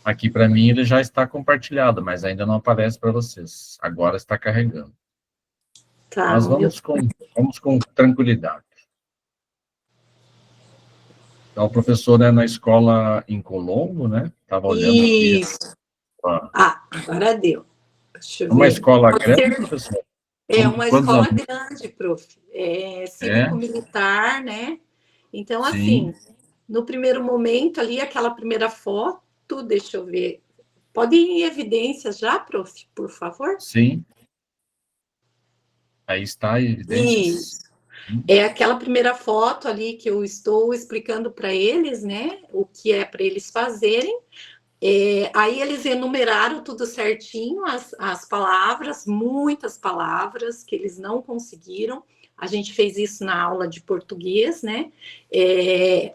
Aqui, para mim, ele já está compartilhado, mas ainda não aparece para vocês. Agora está carregando. Tá, Mas vamos com tranquilidade. Então, a professora é na escola em Colombo, né? Estava olhando aqui. Isso. Agora deu. Deixa eu Uma ver. escola Pode grande, ser- professor? É uma Quantos escola alunos? grande, prof. É cívico-militar, né? Então, Sim. assim, no primeiro momento ali, aquela primeira foto, deixa eu ver. Pode ir em evidências já, prof, por favor? Sim. Aí está, evidências. Isso. É aquela primeira foto ali que eu estou explicando para eles, né? O que é para eles fazerem. Aí eles enumeraram tudo certinho, as palavras, muitas palavras que eles não conseguiram. A gente fez isso na aula de português, né?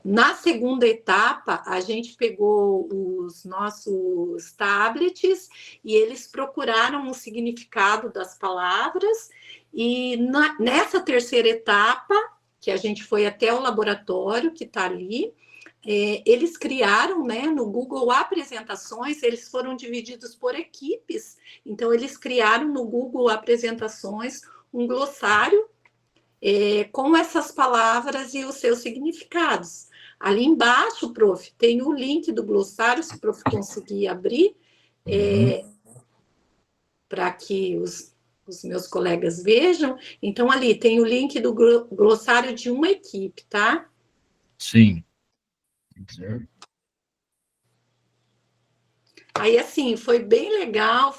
Na segunda etapa, a gente pegou os nossos tablets e eles procuraram o significado das palavras. E nessa terceira etapa, que a gente foi até o laboratório que está ali, eles criaram, né, no Google Apresentações, eles foram divididos por equipes, então eles criaram no Google Apresentações um glossário com essas palavras e os seus significados. Ali embaixo, prof, tem o link do glossário, se o prof conseguir abrir, para que os meus colegas vejam. Então, ali tem o link do glossário de uma equipe, tá? Sim. Aí, assim, foi bem legal,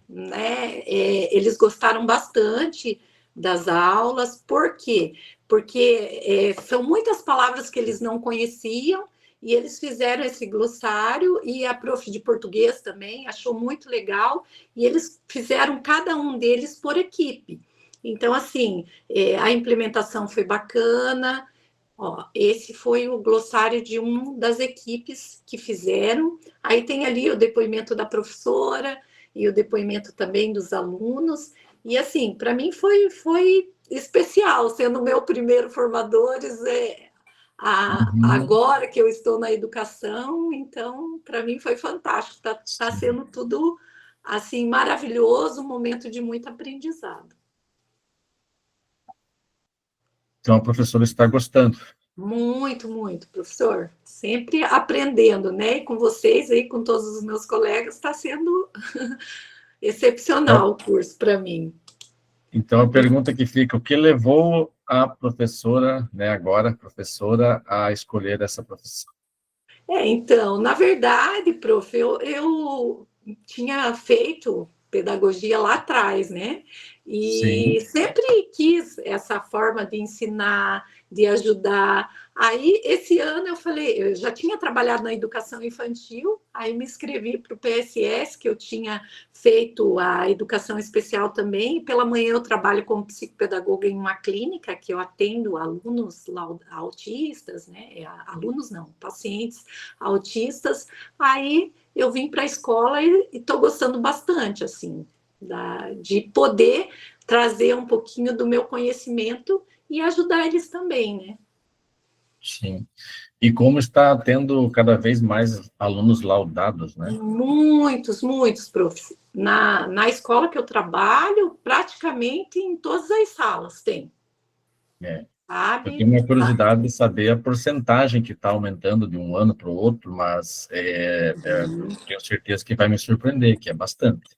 né, eles gostaram bastante das aulas. Por quê? Porque são muitas palavras que eles não conheciam, e eles fizeram esse glossário, e a prof de português também achou muito legal, e eles fizeram cada um deles por equipe. Então, assim, a implementação foi bacana. Ó, esse foi o glossário de uma das equipes que fizeram. Aí tem ali o depoimento da professora e o depoimento também dos alunos. E assim, para mim foi especial, sendo o meu primeiro formadores, agora que eu estou na educação, então para mim foi fantástico. Tá sendo tudo assim maravilhoso, um momento de muito aprendizado. Então, a professora está gostando. Muito, muito, professor. Sempre aprendendo, né? E com vocês aí, com todos os meus colegas, está sendo excepcional o curso para mim. Então, a pergunta que fica, o que levou a professora, né, agora professora, a escolher essa profissão? Então, na verdade, prof, eu tinha feito pedagogia lá atrás, né? E Sim. sempre quis essa forma de ensinar, de ajudar. Aí, esse ano, eu falei, eu já tinha trabalhado na educação infantil, aí me inscrevi para o PSS, que eu tinha feito a educação especial também, e pela manhã eu trabalho como psicopedagoga em uma clínica, que eu atendo alunos autistas, né? Alunos não, pacientes autistas. Aí eu vim para a escola e estou gostando bastante, assim, de poder trazer um pouquinho do meu conhecimento e ajudar eles também, né? Sim. E como está tendo cada vez mais alunos laudados, né? Muitos, muitos, prof. Na escola que eu trabalho, praticamente em todas as salas tem. Eu tenho uma curiosidade de saber a porcentagem que está aumentando de um ano para o outro, mas tenho certeza que vai me surpreender, que é bastante.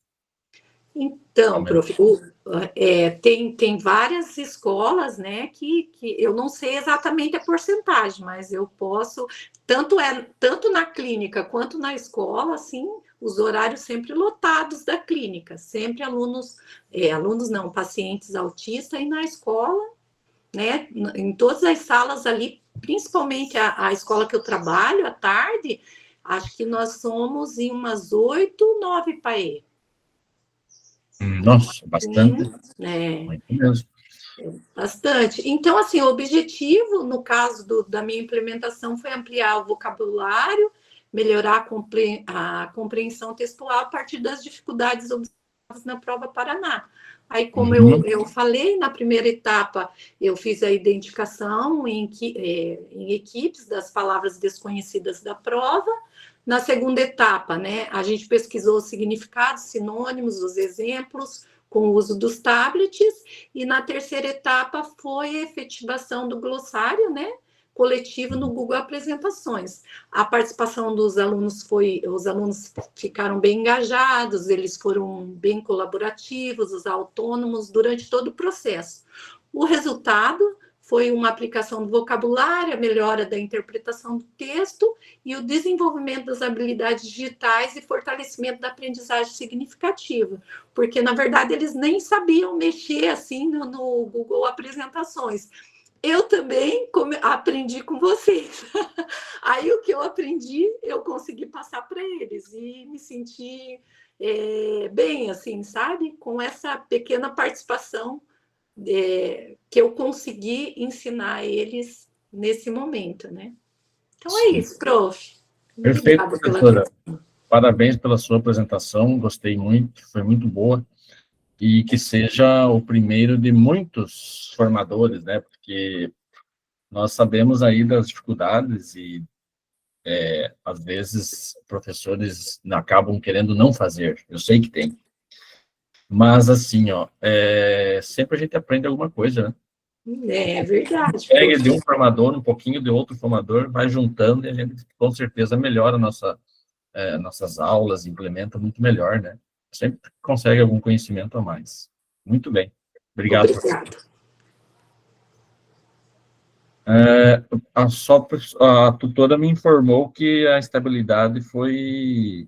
Então, prof, tem várias escolas, né, que eu não sei exatamente a porcentagem, mas eu posso, tanto na clínica quanto na escola, assim, os horários sempre lotados da clínica, sempre alunos não, pacientes autistas, e na escola, né, em todas as salas ali, principalmente a escola que eu trabalho à tarde, acho que nós somos em umas 8, 9 PAE. Nossa, bastante. Sim, Muito mesmo. bastante. Então, assim, o objetivo, no caso da minha implementação, foi ampliar o vocabulário, melhorar a compreensão textual a partir das dificuldades observadas na prova Paraná. Aí, como eu falei, na primeira etapa, eu fiz a identificação em equipes das palavras desconhecidas da prova. Na segunda etapa, né, a gente pesquisou os significados, sinônimos, os exemplos, com o uso dos tablets, e na terceira etapa foi a efetivação do glossário, né, coletivo no Google Apresentações. A participação dos alunos os alunos ficaram bem engajados, eles foram bem colaborativos, os autônomos durante todo o processo. O resultado foi uma aplicação do vocabulário, a melhora da interpretação do texto e o desenvolvimento das habilidades digitais e fortalecimento da aprendizagem significativa, porque, na verdade, eles nem sabiam mexer assim no Google Apresentações. Eu também aprendi com vocês. Aí, o que eu aprendi, eu consegui passar para eles e me senti bem, assim, sabe? Com essa pequena participação que eu consegui ensinar a eles nesse momento, né? Então é Sim. isso, prof. Perfeito, Obrigada pela professora. atenção. Parabéns pela sua apresentação, gostei muito, foi muito boa. E que seja o primeiro de muitos formadores, né? Porque nós sabemos aí das dificuldades e, às vezes, professores acabam querendo não fazer. Eu sei que tem. Mas, assim, ó, sempre a gente aprende alguma coisa, né? É verdade, Pega de prof. um formador, um pouquinho de outro formador, vai juntando e a gente, com certeza, melhora nossas aulas, implementa muito melhor, né? Sempre consegue algum conhecimento a mais. Muito bem. Obrigado, professor. Obrigada. A tutora me informou que a estabilidade foi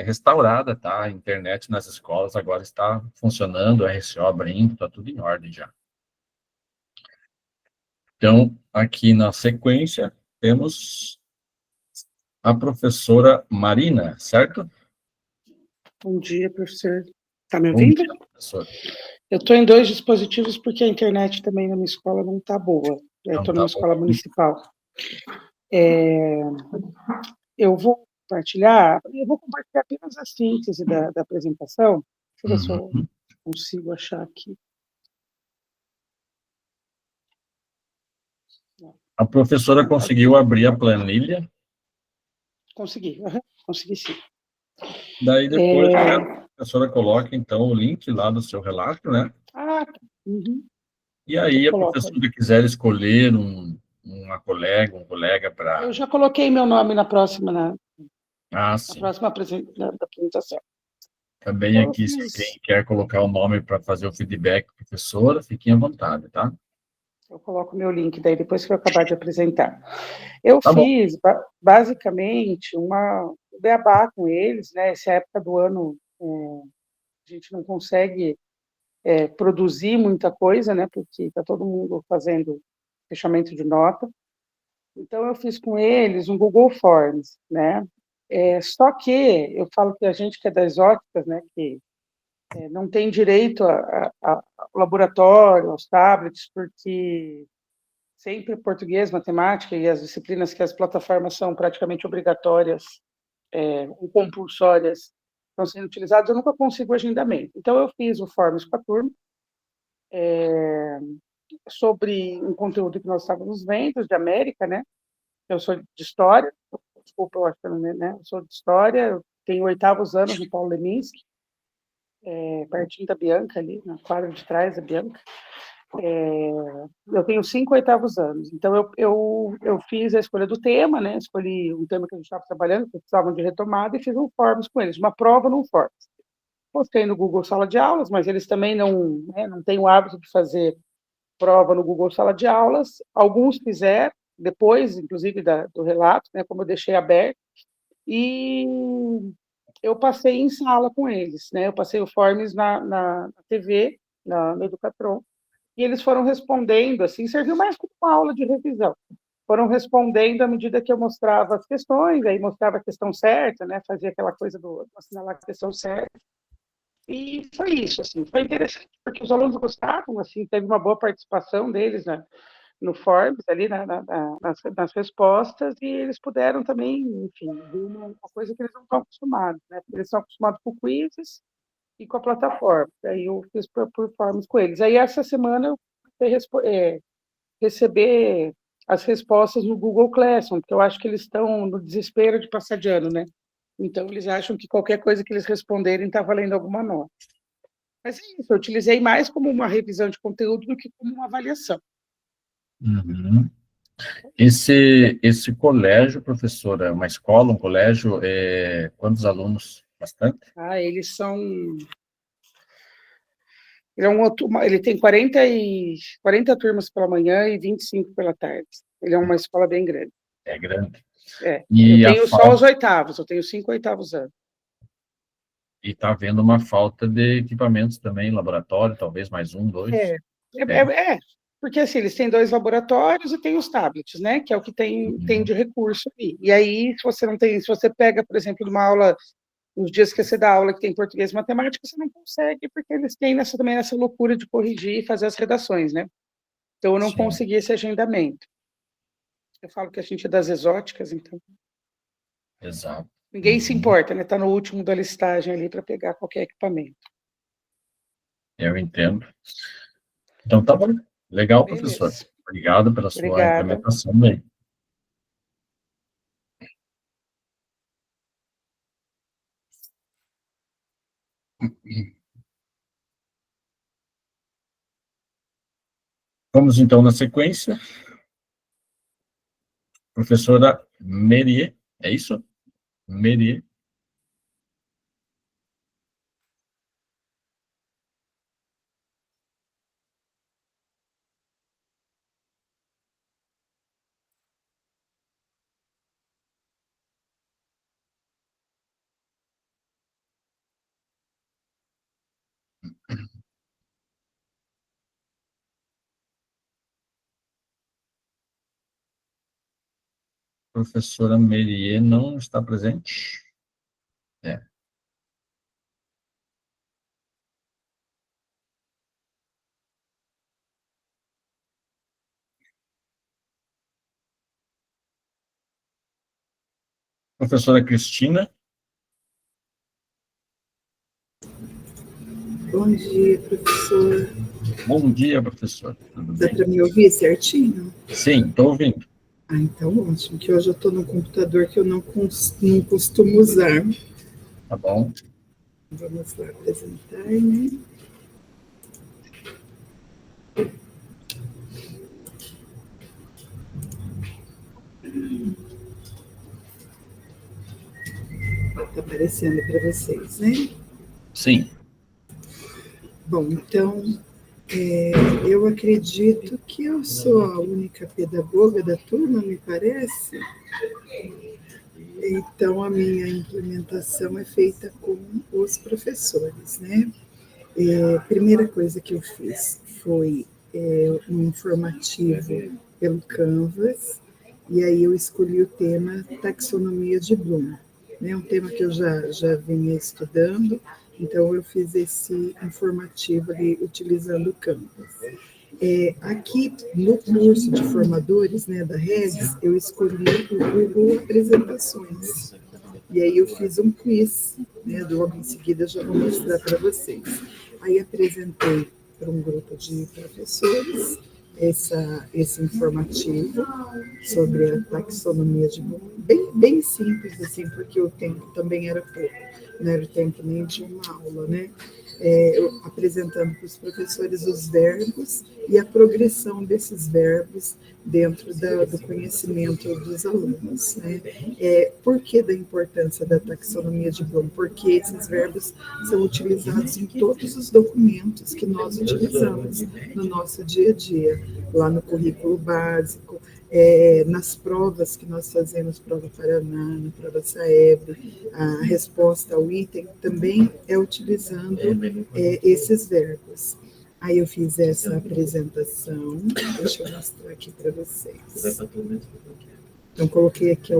restaurada, tá? A internet nas escolas agora está funcionando, a RCO abrindo, está tudo em ordem já. Então, aqui na sequência, temos a professora Marina, certo? Bom dia, professor. Está me Bom ouvindo? dia, professora. Eu estou em 2 dispositivos porque a internet também na minha escola não está boa. Eu Não estou tá numa bom. escola municipal. Eu vou compartilhar apenas a síntese da apresentação. Deixa eu ver se eu consigo achar aqui. A professora conseguiu abrir a planilha, Consegui sim. daí depois a professora coloca, então, o link lá do seu relato, né? Tá. E aí a Coloco aí. professora quiser escolher um colega para... Eu já coloquei meu nome na próxima sim. da apresentação. Também aqui, se alguém quer colocar o nome para fazer o feedback, professora, fiquem à vontade, tá? Eu coloco meu link daí depois que eu acabar de apresentar. Eu Tá fiz, basicamente, uma beabá com eles, né? Essa época do ano, a gente não consegue produzir muita coisa, né? Porque está todo mundo fazendo fechamento de nota. Então, eu fiz com eles um Google Forms, né? Só que eu falo que a gente que é das óticas, né? Que não tem direito ao laboratório, aos tablets, porque sempre português, matemática e as disciplinas que as plataformas são praticamente obrigatórias ou compulsórias estão sendo utilizadas, eu nunca consigo agendamento. Então, eu fiz o Forms com a turma sobre um conteúdo que nós estávamos vendo, de América, né? Eu sou de História, desculpa, eu acho que né? Eu sou de História, eu tenho 8º anos no Paulo Leminski, pertinho da Bianca, ali, na quadra de trás da Bianca. Eu tenho 5 8º anos, então eu fiz a escolha do tema, né? Escolhi um tema que a gente estava trabalhando, que precisavam de retomada, e fiz um Forms com eles, uma prova num Forms. Postei no Google Sala de Aulas, mas eles também não têm o hábito de fazer prova no Google Sala de Aulas. Alguns fizeram, depois, inclusive, do relato, né? Como eu deixei aberto, e eu passei em sala com eles, né? Eu passei o Forms na TV, no Educatron, e eles foram respondendo, assim, serviu mais como uma aula de revisão. Foram respondendo à medida que eu mostrava as questões, aí mostrava a questão certa, né? Fazia aquela coisa do assinalar a questão certa. E foi isso, assim, foi interessante, porque os alunos gostaram, assim, teve uma boa participação deles no Forms, ali nas respostas, e eles puderam também, enfim, ver uma coisa que eles não estão acostumados, né? Porque eles estão acostumados com quizzes e com a plataforma. Aí eu fiz por Forms com eles. Aí essa semana eu fui receber as respostas no Google Classroom, porque eu acho que eles estão no desespero de passar de ano, né? Então, eles acham que qualquer coisa que eles responderem está valendo alguma nota. Mas é isso, eu utilizei mais como uma revisão de conteúdo do que como uma avaliação. Esse colégio, professora, é uma escola, um colégio, quantos alunos? Bastante? Eles são... Ele tem 40 turmas pela manhã e 25 pela tarde. Ele é uma escola bem grande. É grande. Eu tenho só os oitavos, eu tenho 5 oitavos anos. E está havendo uma falta de equipamentos também, laboratório, talvez mais 1, 2. Porque assim, eles têm 2 laboratórios e tem os tablets, né? Que é o que tem de recurso ali. E aí, se você pega, por exemplo, uma aula, nos dias que você dá aula que tem português e matemática, você não consegue, porque eles têm também essa loucura de corrigir e fazer as redações, né? Então, eu não consegui esse agendamento. Eu falo que a gente é das exóticas, então. Exato. Ninguém se importa, né? Tá no último da listagem ali para pegar qualquer equipamento. Eu entendo. Então, tá bom. Legal, Beleza. professor. Obrigado pela sua implementação bem. Vamos, então, na sequência. Professora Merier, é isso? Merier. Professora Merier não está presente? Professora Cristina. Bom dia, professor. Bom dia, professor. Dá para me ouvir certinho? Sim, estou ouvindo. Então ótimo, que hoje eu estou no computador que eu não costumo usar. Tá bom. Vamos lá apresentar, né? Está aparecendo para vocês, né? Sim. Bom, então, eu acredito que eu sou a única pedagoga da turma, me parece. Então, a minha implementação é feita com os professores, né? A primeira coisa que eu fiz foi um informativo pelo Canvas, e aí eu escolhi o tema taxonomia de Bloom, né? Um tema que eu já vinha estudando, então eu fiz esse informativo ali utilizando o Canvas. Aqui no curso de formadores, né, da Redes, eu escolhi o Google Apresentações. E aí eu fiz um quiz, né, logo em seguida já vou mostrar para vocês. Aí apresentei para um grupo de professores esse informativo sobre a taxonomia de Bloom, bem simples, assim, porque o tempo também era pouco, não era o tempo nem de uma aula, né? Apresentando para os professores os verbos e a progressão desses verbos dentro do conhecimento dos alunos, né? Por que da importância da taxonomia de Bloom? Porque esses verbos são utilizados em todos os documentos que nós utilizamos no nosso dia a dia, lá no currículo básico, nas provas que nós fazemos, prova Paraná, na prova Saeb, a resposta ao item também é utilizando esses verbos. Aí eu fiz essa apresentação, deixa eu mostrar aqui para vocês. Então, coloquei aqui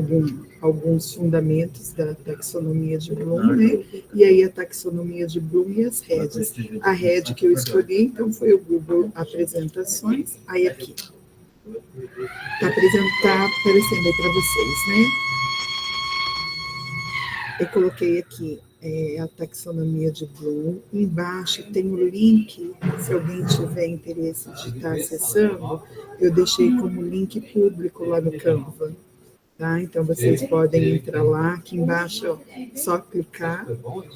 alguns fundamentos da taxonomia de Bloom, né? E aí a taxonomia de Bloom e as redes. A rede que eu escolhi, então, foi o Google Apresentações. Aí aqui. Está aparecendo aí para vocês, né? Eu coloquei aqui a taxonomia de Bloom. Embaixo tem o link, se alguém tiver interesse de estar acessando, eu deixei como link público lá no Canva. Tá? Então, vocês podem entrar lá, aqui embaixo, ó, só clicar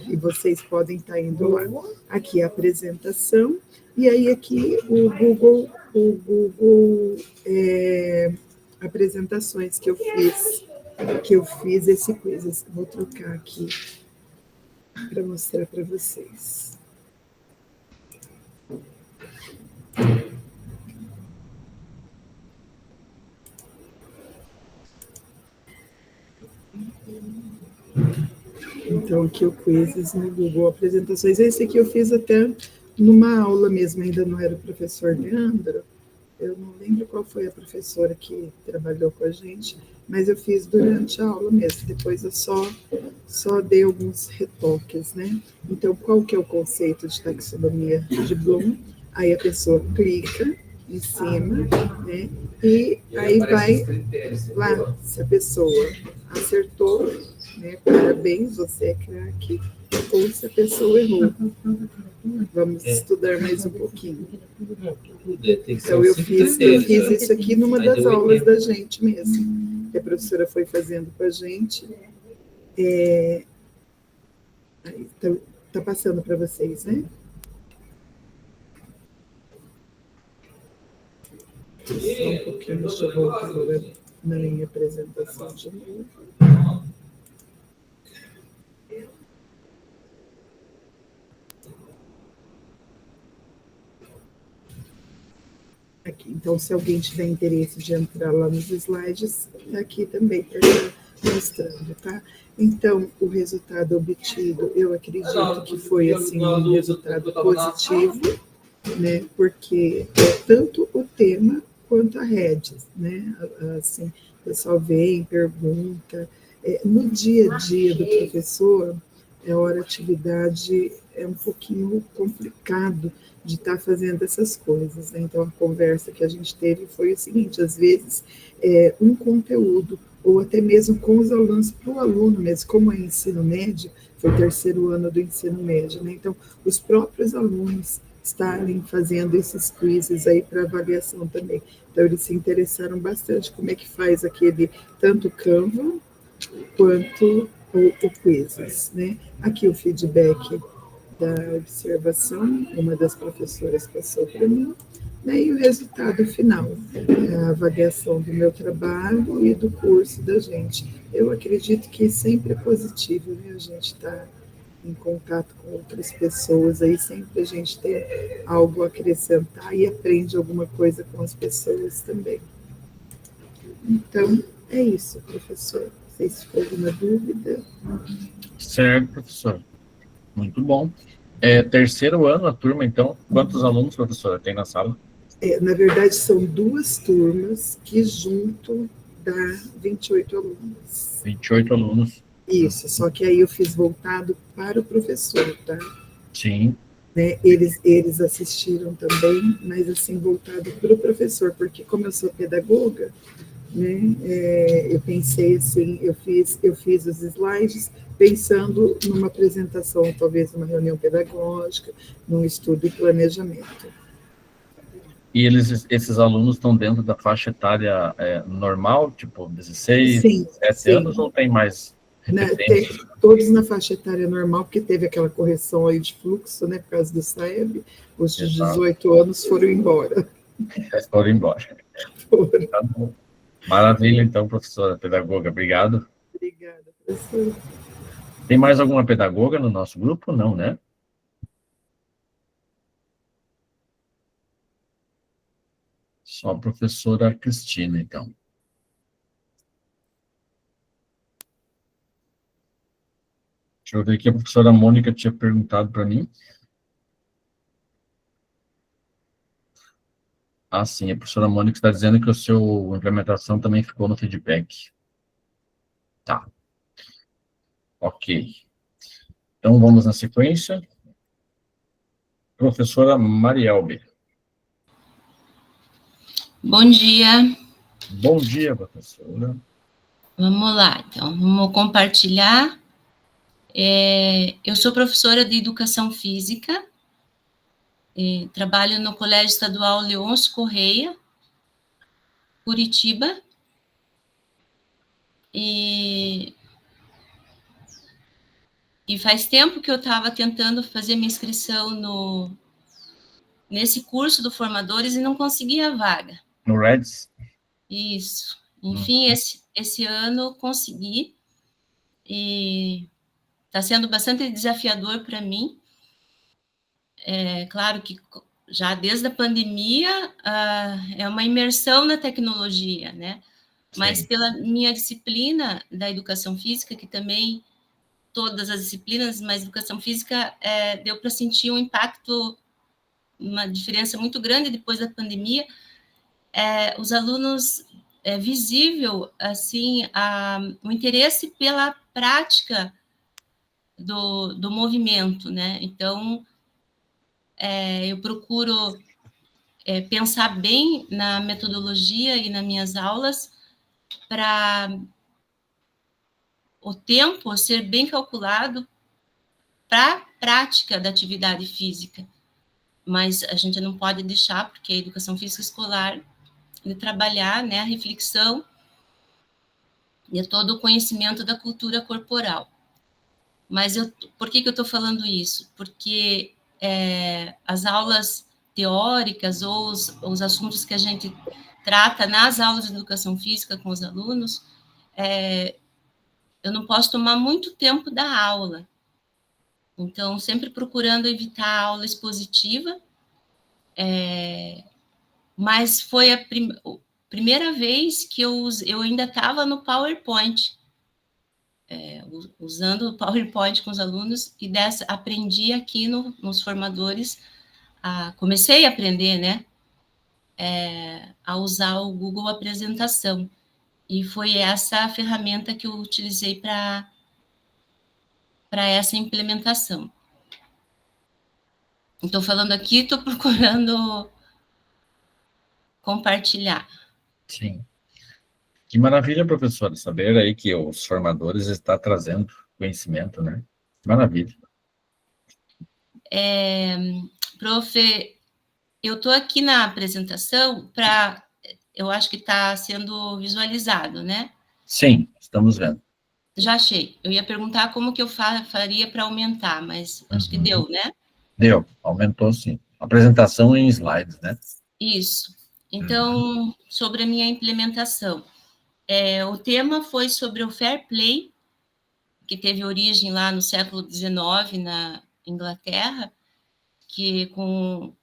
e vocês podem estar indo lá. Aqui a apresentação, e aí aqui o Google apresentações que eu fiz esse quiz. Vou trocar aqui para mostrar para vocês. Então, aqui o quizzes no Google Apresentações. Esse aqui eu fiz até numa aula mesmo, ainda não era o professor Leandro. Eu não lembro qual foi a professora que trabalhou com a gente, mas eu fiz durante a aula mesmo. Depois eu só dei alguns retoques, né? Então, qual que é o conceito de taxonomia de Bloom? Aí a pessoa clica em cima, né? E aí vai lá, se a pessoa acertou, né? Parabéns, você é craque, ou se a pessoa errou. Vamos estudar mais um pouquinho. Então, eu fiz isso aqui numa das aulas da gente mesmo, que a professora foi fazendo com a gente. Tá passando para vocês, né? Só um pouquinho, deixa eu voltar agora na minha apresentação de novo. Aqui. Então, se alguém tiver interesse de entrar lá nos slides, tá aqui também para estar mostrando, tá? Então, o resultado obtido, eu acredito que foi, assim, um resultado positivo, né? Porque tanto o tema quanto a redes, né? Assim, o pessoal vem, pergunta. No dia a dia do professor, a hora atividade é um pouquinho complicado de estar fazendo essas coisas, né? Então, a conversa que a gente teve foi o seguinte, às vezes, um conteúdo, ou até mesmo com os alunos, para o aluno mesmo, como é ensino médio, foi o 3º ano do ensino médio, né? Então, os próprios alunos estarem fazendo esses quizzes aí para avaliação também. Então, eles se interessaram bastante como é que faz aquele, tanto o Canva, quanto o quizzes, né? Aqui o feedback da observação, uma das professoras passou para mim, né, e o resultado final, a avaliação do meu trabalho e do curso da gente. Eu acredito que sempre é positivo, né, a gente está em contato com outras pessoas, aí sempre a gente tem algo a acrescentar e aprende alguma coisa com as pessoas também. Então, é isso, professor. Não sei se ficou alguma dúvida. Certo, professor. Muito bom. 3º ano a turma, então. Quantos alunos, professora, tem na sala? Na verdade, são 2 turmas que junto dá 28 alunos. 28 alunos. Isso, só que aí eu fiz voltado para o professor, tá? Sim. Né? Eles assistiram também, mas assim, voltado para o professor, porque como eu sou pedagoga, né, eu pensei assim, eu fiz os slides pensando numa apresentação, talvez numa reunião pedagógica, num estudo e planejamento. E esses alunos estão dentro da faixa etária normal, tipo 16, sim, 17 sim. anos, ou tem mais repetentes? Todos na faixa etária normal, porque teve aquela correção aí de fluxo, né, por causa do SAEB, os de 18 anos foram embora. Foram embora. Foram. Tá bom. Maravilha, então, professora pedagoga, obrigado. Obrigada, professora. Tem mais alguma pedagoga no nosso grupo? Não, né? Só a professora Cristina, então. Deixa eu ver aqui, a professora Mônica tinha perguntado para mim. Ah, sim, a professora Mônica está dizendo que a sua implementação também ficou no feedback. Tá. Ok. Então, vamos na sequência. Professora Marielbe. Bom dia. Bom dia, professora. Vamos lá, então, vamos compartilhar. Eu sou professora de Educação Física, trabalho no Colégio Estadual Leôncio Correia, Curitiba, e faz tempo que eu estava tentando fazer minha inscrição nesse curso do Formadores e não conseguia a vaga. No REDS? Isso. Enfim, esse ano eu consegui, e está sendo bastante desafiador para mim. É claro que já desde a pandemia é uma imersão na tecnologia, né? Mas Sim. pela minha disciplina da educação física, que também todas as disciplinas, mas educação física deu para sentir um impacto, uma diferença muito grande depois da pandemia. Os alunos, é visível, assim, o interesse pela prática do movimento, né? Então, eu procuro pensar bem na metodologia e nas minhas aulas para o tempo ser bem calculado para a prática da atividade física. Mas a gente não pode deixar, porque a educação física escolar, de trabalhar, né, a reflexão e todo o conhecimento da cultura corporal. Mas por que eu estou falando isso? Porque as aulas teóricas ou os assuntos que a gente trata nas aulas de educação física com os alunos, eu não posso tomar muito tempo da aula. Então, sempre procurando evitar a aula expositiva, mas foi a primeira vez que eu ainda estava no PowerPoint, usando o PowerPoint com os alunos, e aprendi aqui nos formadores, comecei a aprender, né, a usar o Google Apresentação, e foi essa a ferramenta que eu utilizei para essa implementação. Estou falando aqui, estou procurando compartilhar. Sim. Que maravilha, professora, saber aí que os formadores estão trazendo conhecimento, né? Maravilha. Prof, eu estou aqui na apresentação eu acho que está sendo visualizado, né? Sim, estamos vendo. Já achei. Eu ia perguntar como que eu faria para aumentar, mas acho que deu, né? Deu, aumentou sim. Apresentação em slides, né? Isso. Então, sobre a minha implementação, o tema foi sobre o fair play, que teve origem lá no século XIX, na Inglaterra, que com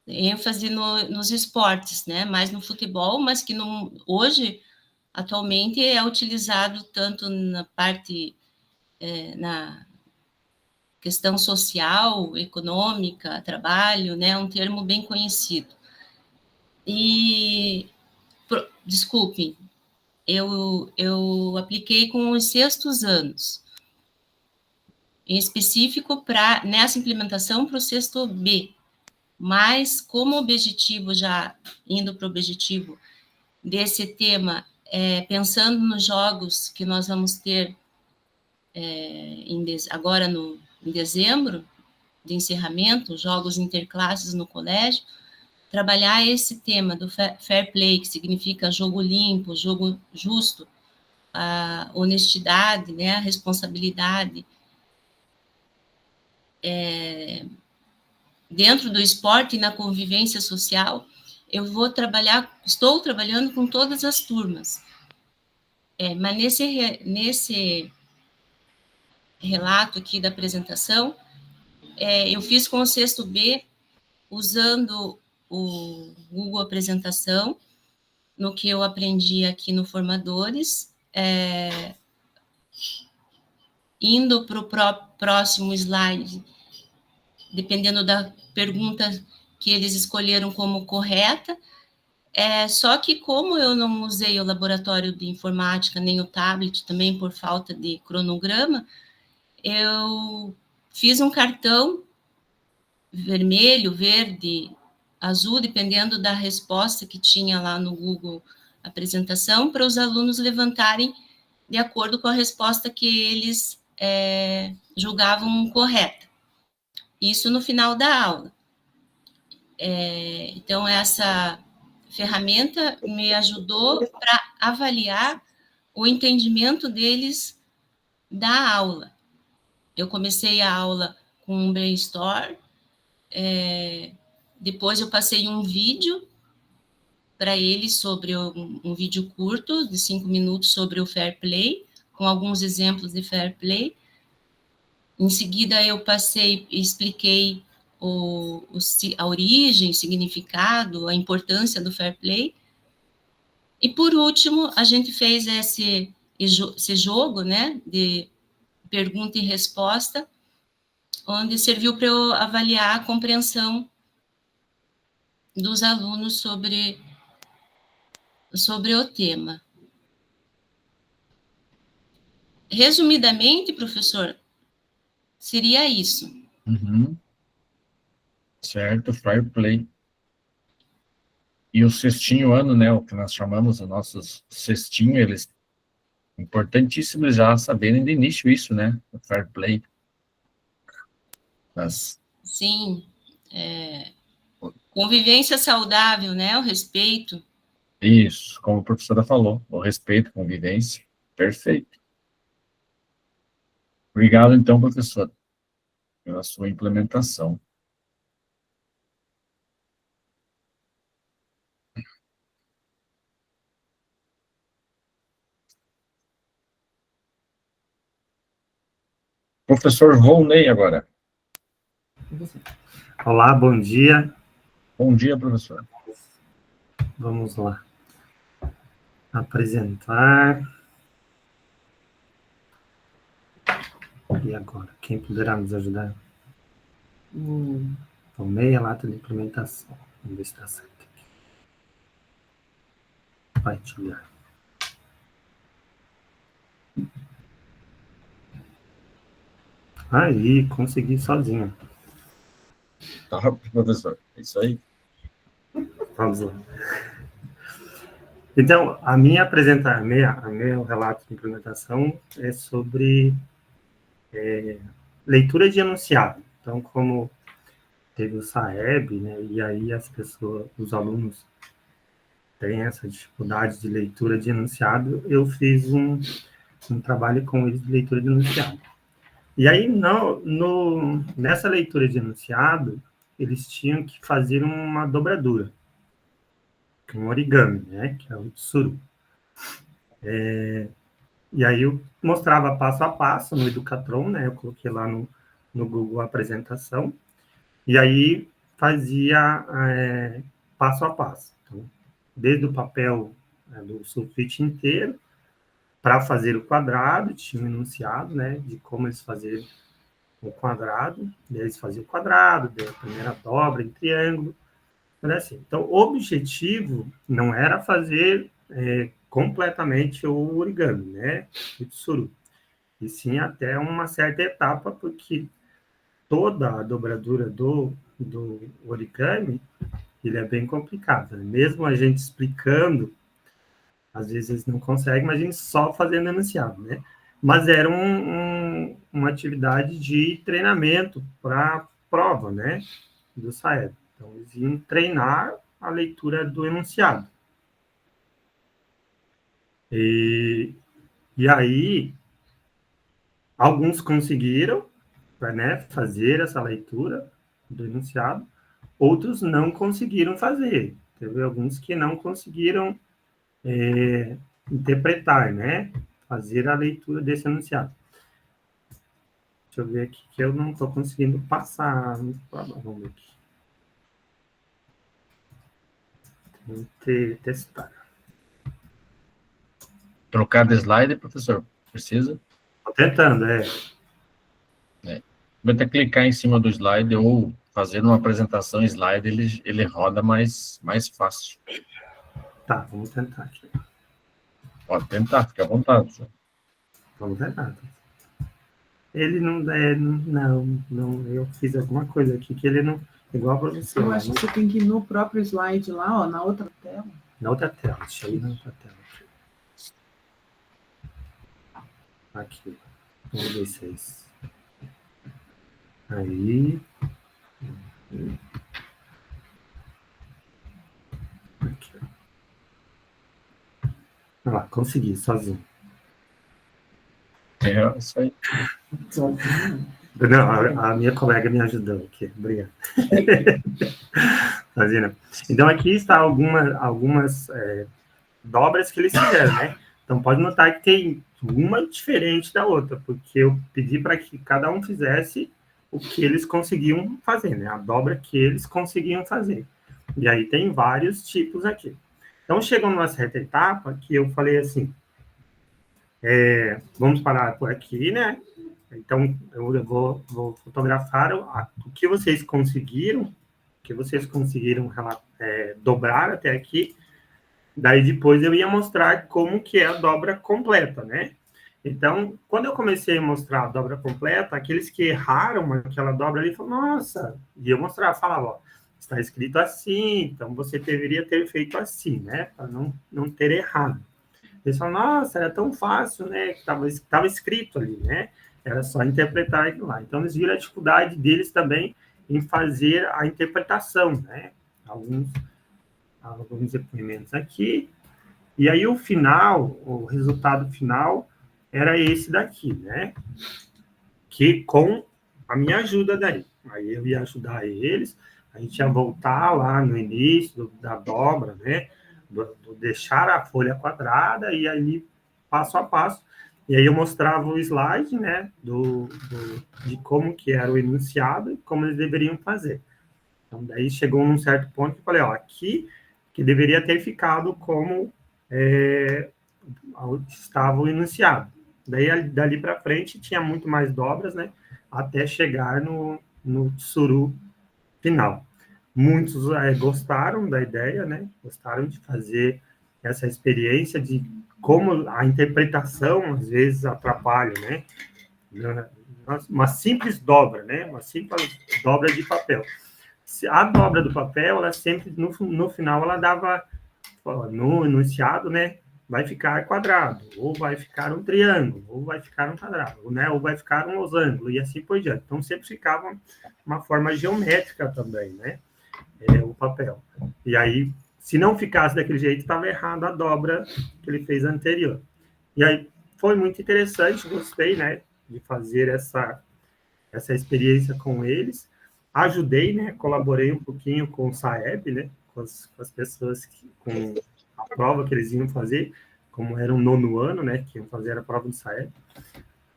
ênfase nos esportes, né? Mais no futebol, mas que hoje, atualmente, é utilizado tanto na parte, na questão social, econômica, trabalho, né? Um termo bem conhecido. E, desculpem, eu apliquei com os sextos anos, em específico nessa implementação para o sexto B, mas como objetivo, já indo para o objetivo desse tema, pensando nos jogos que nós vamos ter agora em dezembro, de encerramento, jogos interclasses no colégio, trabalhar esse tema do fair play, que significa jogo limpo, jogo justo, a honestidade, né, a responsabilidade, dentro do esporte e na convivência social. Eu estou trabalhando com todas as turmas, mas nesse relato aqui da apresentação, eu fiz com o sexto B, usando o Google Apresentação, no que eu aprendi aqui no Formadores, indo para o próximo slide, dependendo da pergunta que eles escolheram como correta. Só que como eu não usei o laboratório de informática, nem o tablet, também por falta de cronograma, eu fiz um cartão vermelho, verde, azul, dependendo da resposta que tinha lá no Google Apresentação, para os alunos levantarem de acordo com a resposta que eles julgavam correta. Isso no final da aula. Então, essa ferramenta me ajudou para avaliar o entendimento deles da aula. Eu comecei a aula com um brainstorm, depois eu passei um vídeo para ele sobre um vídeo curto de 5 minutos sobre o Fair Play, com alguns exemplos de Fair Play. Em seguida, eu passei e expliquei a origem, o significado, a importância do Fair Play. E, por último, a gente fez esse jogo, né, de pergunta e resposta, onde serviu para eu avaliar a compreensão dos alunos sobre o tema. Resumidamente, professor, seria isso. Uhum. Certo, Fair Play. E o cestinho ano, né, o que nós chamamos, os nossos cestinho, eles, importantíssimo já saberem de início isso, né, o Fair Play. Sim, convivência saudável, né, o respeito. Isso, como a professora falou, o respeito, convivência, perfeito. Obrigado, então, professor, pela sua implementação. Professor Volney, agora. Olá, bom dia. Bom dia, professor. Vamos lá. Apresentar. E agora, quem poderá nos ajudar? Volney, a lata de implementação. Vamos ver se está certo aqui. Vai te olhar. Aí, consegui sozinho. Tá, professor, é isso aí. Vamos lá. Então, a minha apresentação, meu relato de implementação é sobre leitura de enunciado. Então, como teve o SAEB, né, e aí os alunos têm essa dificuldade de leitura de enunciado, eu fiz um trabalho com eles de leitura de enunciado. E aí, nessa leitura de enunciado, eles tinham que fazer uma dobradura, um origami, né, que é o tsuru. E aí eu mostrava passo a passo no Educatron, né, eu coloquei lá no Google a apresentação, e aí fazia passo a passo. Então, desde o papel do sulfite inteiro, para fazer o quadrado, tinha um enunciado, né, de como eles faziam o quadrado, daí eles faziam o quadrado, daí a primeira dobra em triângulo, assim. Então, o objetivo não era fazer completamente o origami, né, o tsuru, e sim até uma certa etapa, porque toda a dobradura do origami, ele é bem complicado, né? Mesmo a gente explicando, às vezes eles não conseguem, mas a gente só fazendo enunciado, né? Mas era uma atividade de treinamento para prova, né, do SAEB. Então, eles iam treinar a leitura do enunciado. E aí, alguns conseguiram, né, fazer essa leitura do enunciado, outros não conseguiram fazer. Teve alguns que não conseguiram interpretar, né, fazer a leitura desse enunciado. Deixa eu ver aqui, que eu não estou conseguindo passar. Vamos ver aqui. Tem que testar. Trocar de slide, professor? Precisa? Estou tentando, Vai ter que clicar em cima do slide ou fazer uma apresentação slide, ele roda mais fácil. Tá, vamos tentar aqui. Pode tentar, fica à vontade. Senhor. Vamos tentar. Ele não, eu fiz alguma coisa aqui que ele não, igual para você. Eu acho que você tem que ir no próprio slide lá, ó, na outra tela. Na outra tela, deixa eu ir na outra tela. Aqui, vamos ver se é isso. Aí. Aqui. Olha lá, consegui, sozinho. É isso aí. Não, a minha colega me ajudou aqui, obrigado. Imagina. Então, aqui está algumas dobras que eles fizeram, né? Então, pode notar que tem uma diferente da outra, porque eu pedi para que cada um fizesse o que eles conseguiam fazer, né? A dobra que eles conseguiam fazer. E aí tem vários tipos aqui. Então, chegou numa certa etapa que eu falei assim, vamos parar por aqui, né? Então, eu vou fotografar o que vocês conseguiram, dobrar até aqui. Daí, depois, eu ia mostrar como que é a dobra completa, né? Então, quando eu comecei a mostrar a dobra completa, aqueles que erraram aquela dobra ali, falaram, nossa, e eu mostrava, falava, ó, está escrito assim, então você deveria ter feito assim, né? Para não ter errado. Eles falaram, nossa, era tão fácil, né? Que estava escrito ali, né? Era só interpretar aquilo lá. Então, eles viram a dificuldade deles também em fazer a interpretação, né? Alguns depoimentos aqui. E aí, o resultado final era esse daqui, né? Que com a minha ajuda daí. Aí eu ia ajudar eles, a gente ia voltar lá no início da dobra, né? Do deixar a folha quadrada, e aí, passo a passo, e aí eu mostrava o slide, né? De como que era o enunciado e como eles deveriam fazer. Então, daí chegou num certo ponto que eu falei, ó, aqui que deveria ter ficado como estava o enunciado. Daí, dali para frente, tinha muito mais dobras, né? Até chegar no tsuru final. Muitos gostaram da ideia, né? Gostaram de fazer essa experiência de como a interpretação, às vezes, atrapalha, né? Uma simples dobra, né? Uma simples dobra de papel. A dobra do papel, ela sempre, no final, ela dava, no enunciado, né? Vai ficar quadrado, ou vai ficar um triângulo, ou vai ficar um quadrado, né? Ou vai ficar um losango, e assim por diante. Então, sempre ficava uma forma geométrica também, né? O papel. E aí, se não ficasse daquele jeito, estava errado a dobra que ele fez anterior. E aí, foi muito interessante, gostei, né? De fazer essa experiência com eles. Ajudei, né? Colaborei um pouquinho com o SAEB, né? Com as pessoas com a prova que eles iam fazer, como era um 9º ano, né? Que iam fazer a prova do SAEB.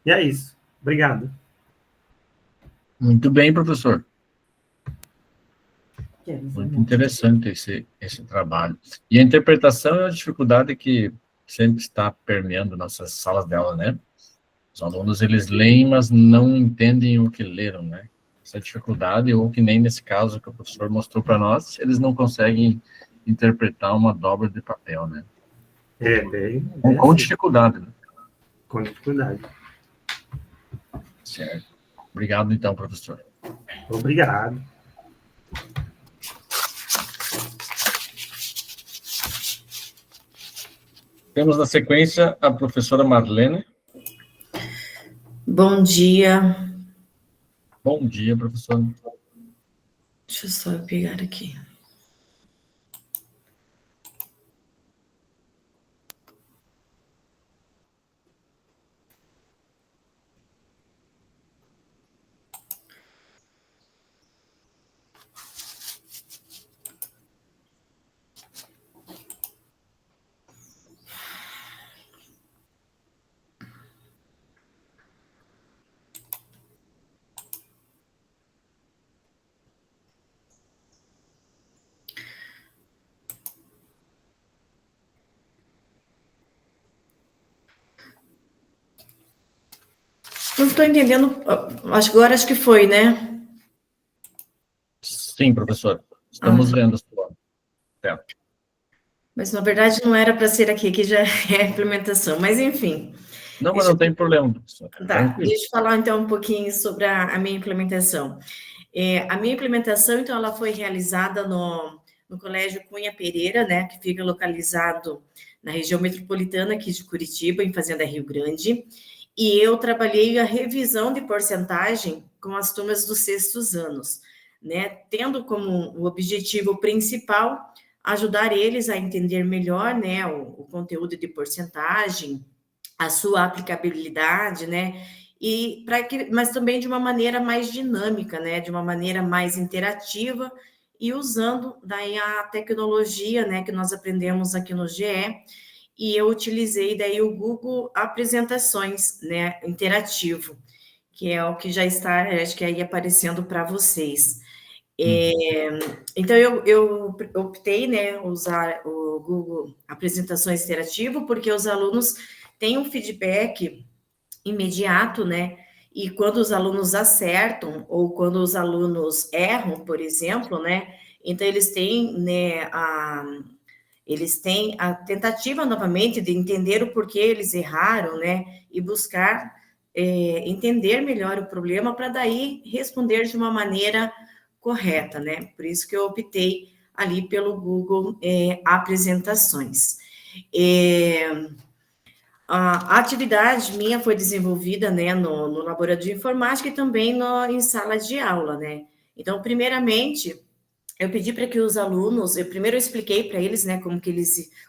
E é isso. Obrigado. Muito bem, professor. Muito interessante esse trabalho. E a interpretação é uma dificuldade que sempre está permeando nossas salas de aula, né? Os alunos, eles leem, mas não entendem o que leram, né? Essa dificuldade, ou que nem nesse caso que o professor mostrou para nós, eles não conseguem interpretar uma dobra de papel, né? Com dificuldade, né? Com dificuldade. Certo. Obrigado, então, professor. Obrigado. Temos na sequência a professora Marlene. Bom dia. Bom dia, professora. Deixa eu só pegar aqui. Não estou entendendo, acho que foi, né? Sim, professor. Estamos vendo a sua tela. Mas, na verdade, não era para ser aqui, que já é a implementação, mas, enfim. Não, mas não tem problema, professor. Tá, deixa eu falar, então, um pouquinho sobre a minha implementação. A minha implementação, então, ela foi realizada no Colégio Cunha Pereira, né, que fica localizado na região metropolitana aqui de Curitiba, em Fazenda Rio Grande, e eu trabalhei a revisão de porcentagem com as turmas dos 6º anos, né, tendo como o objetivo principal ajudar eles a entender melhor, né, o conteúdo de porcentagem, a sua aplicabilidade, né, mas também de uma maneira mais dinâmica, né, de uma maneira mais interativa e usando daí a tecnologia, né, que nós aprendemos aqui no GE, e eu utilizei daí o Google Apresentações, né, interativo, que é o que já está, acho que aí aparecendo para vocês. Então, eu optei, né, usar o Google Apresentações interativo, porque os alunos têm um feedback imediato, né, e quando os alunos acertam, ou quando os alunos erram, por exemplo, né, então eles têm, né, eles têm a tentativa novamente de entender o porquê eles erraram, né, e buscar entender melhor o problema para daí responder de uma maneira correta, né? Por isso que eu optei ali pelo Google Apresentações. A atividade minha foi desenvolvida, né, no laboratório de informática e também em sala de aula, né? Então, primeiramente, eu pedi para que os alunos, primeiro eu expliquei para eles, né,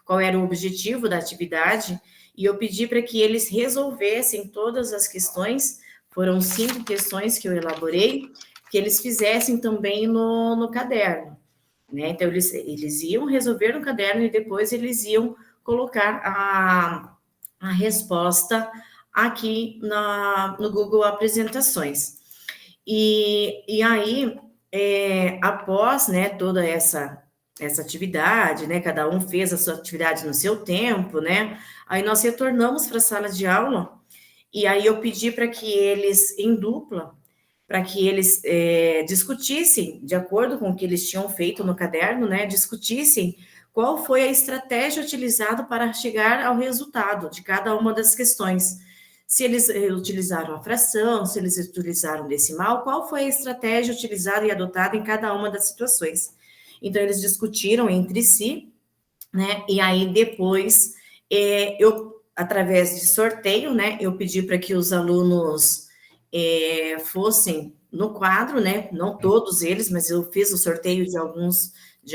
qual era o objetivo da atividade, e eu pedi para que eles resolvessem todas as questões, foram 5 questões que eu elaborei, que eles fizessem também no caderno, né? Então, eles iam resolver no caderno e depois eles iam colocar a resposta aqui no Google Apresentações. E aí, após, né, toda essa atividade, né, cada um fez a sua atividade no seu tempo, né, aí nós retornamos para a sala de aula, e aí eu pedi para que eles, em dupla, para que eles discutissem, de acordo com o que eles tinham feito no caderno, né, discutissem qual foi a estratégia utilizada para chegar ao resultado de cada uma das questões. Se eles utilizaram a fração, se eles utilizaram o decimal, qual foi a estratégia utilizada e adotada em cada uma das situações. Então, eles discutiram entre si, né, e aí depois, através de sorteio, né, eu pedi para que os alunos fossem no quadro, né, não todos eles, mas eu fiz o sorteio de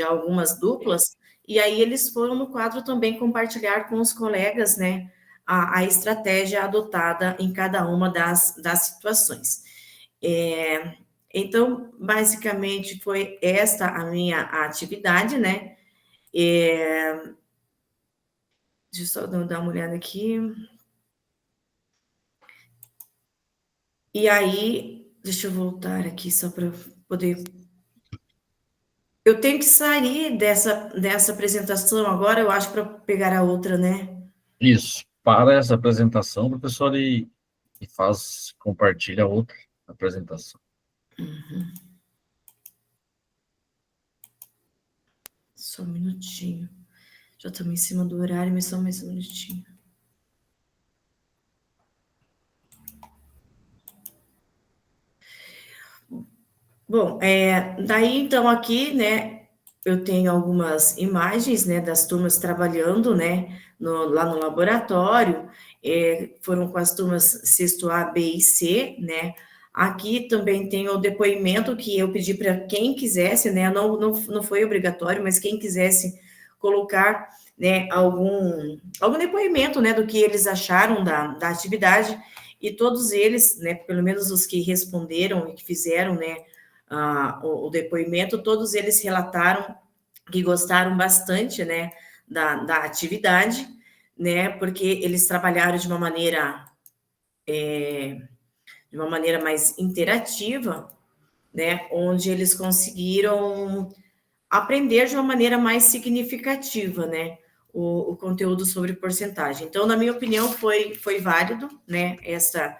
algumas duplas, e aí eles foram no quadro também compartilhar com os colegas, né, a estratégia adotada em cada uma das situações. Então, basicamente, foi esta a minha atividade, né? Deixa eu só dar uma olhada aqui. E aí, deixa eu voltar aqui só para poder... Eu tenho que sair dessa apresentação agora, eu acho, para pegar a outra, né? Isso. Para essa apresentação, professor, e compartilha outra apresentação. Uhum. Só um minutinho. Já estamos em cima do horário, mas só mais um minutinho. Bom, daí, então, aqui, né, eu tenho algumas imagens, né, das turmas trabalhando, né, lá no laboratório, foram com as turmas sexto A, B e C, né. Aqui também tem o depoimento que eu pedi para quem quisesse, né, não foi obrigatório, mas quem quisesse colocar, né, algum depoimento, né, do que eles acharam da atividade, e todos eles, né, pelo menos os que responderam e que fizeram, né, o depoimento, todos eles relataram que gostaram bastante, né, da atividade, né, porque eles trabalharam de uma maneira mais interativa, né, onde eles conseguiram aprender de uma maneira mais significativa, né, o conteúdo sobre porcentagem. Então, na minha opinião, foi válido, né, essa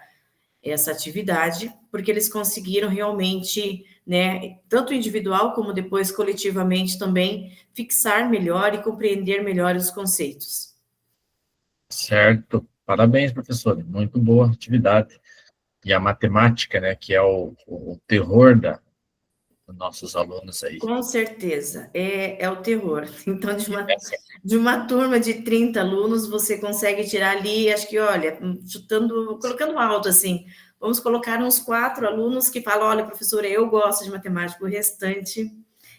atividade, porque eles conseguiram realmente, né, tanto individual como depois coletivamente também, fixar melhor e compreender melhor os conceitos. Certo. Parabéns, professor. Muito boa atividade. E a matemática, né, que é o terror dos nossos alunos aí. Com certeza, é o terror. Então, de uma turma de 30 alunos, você consegue tirar ali, acho que, olha, colocando alto, assim, vamos colocar uns 4 alunos que falam, olha, professora, eu gosto de matemática, o restante,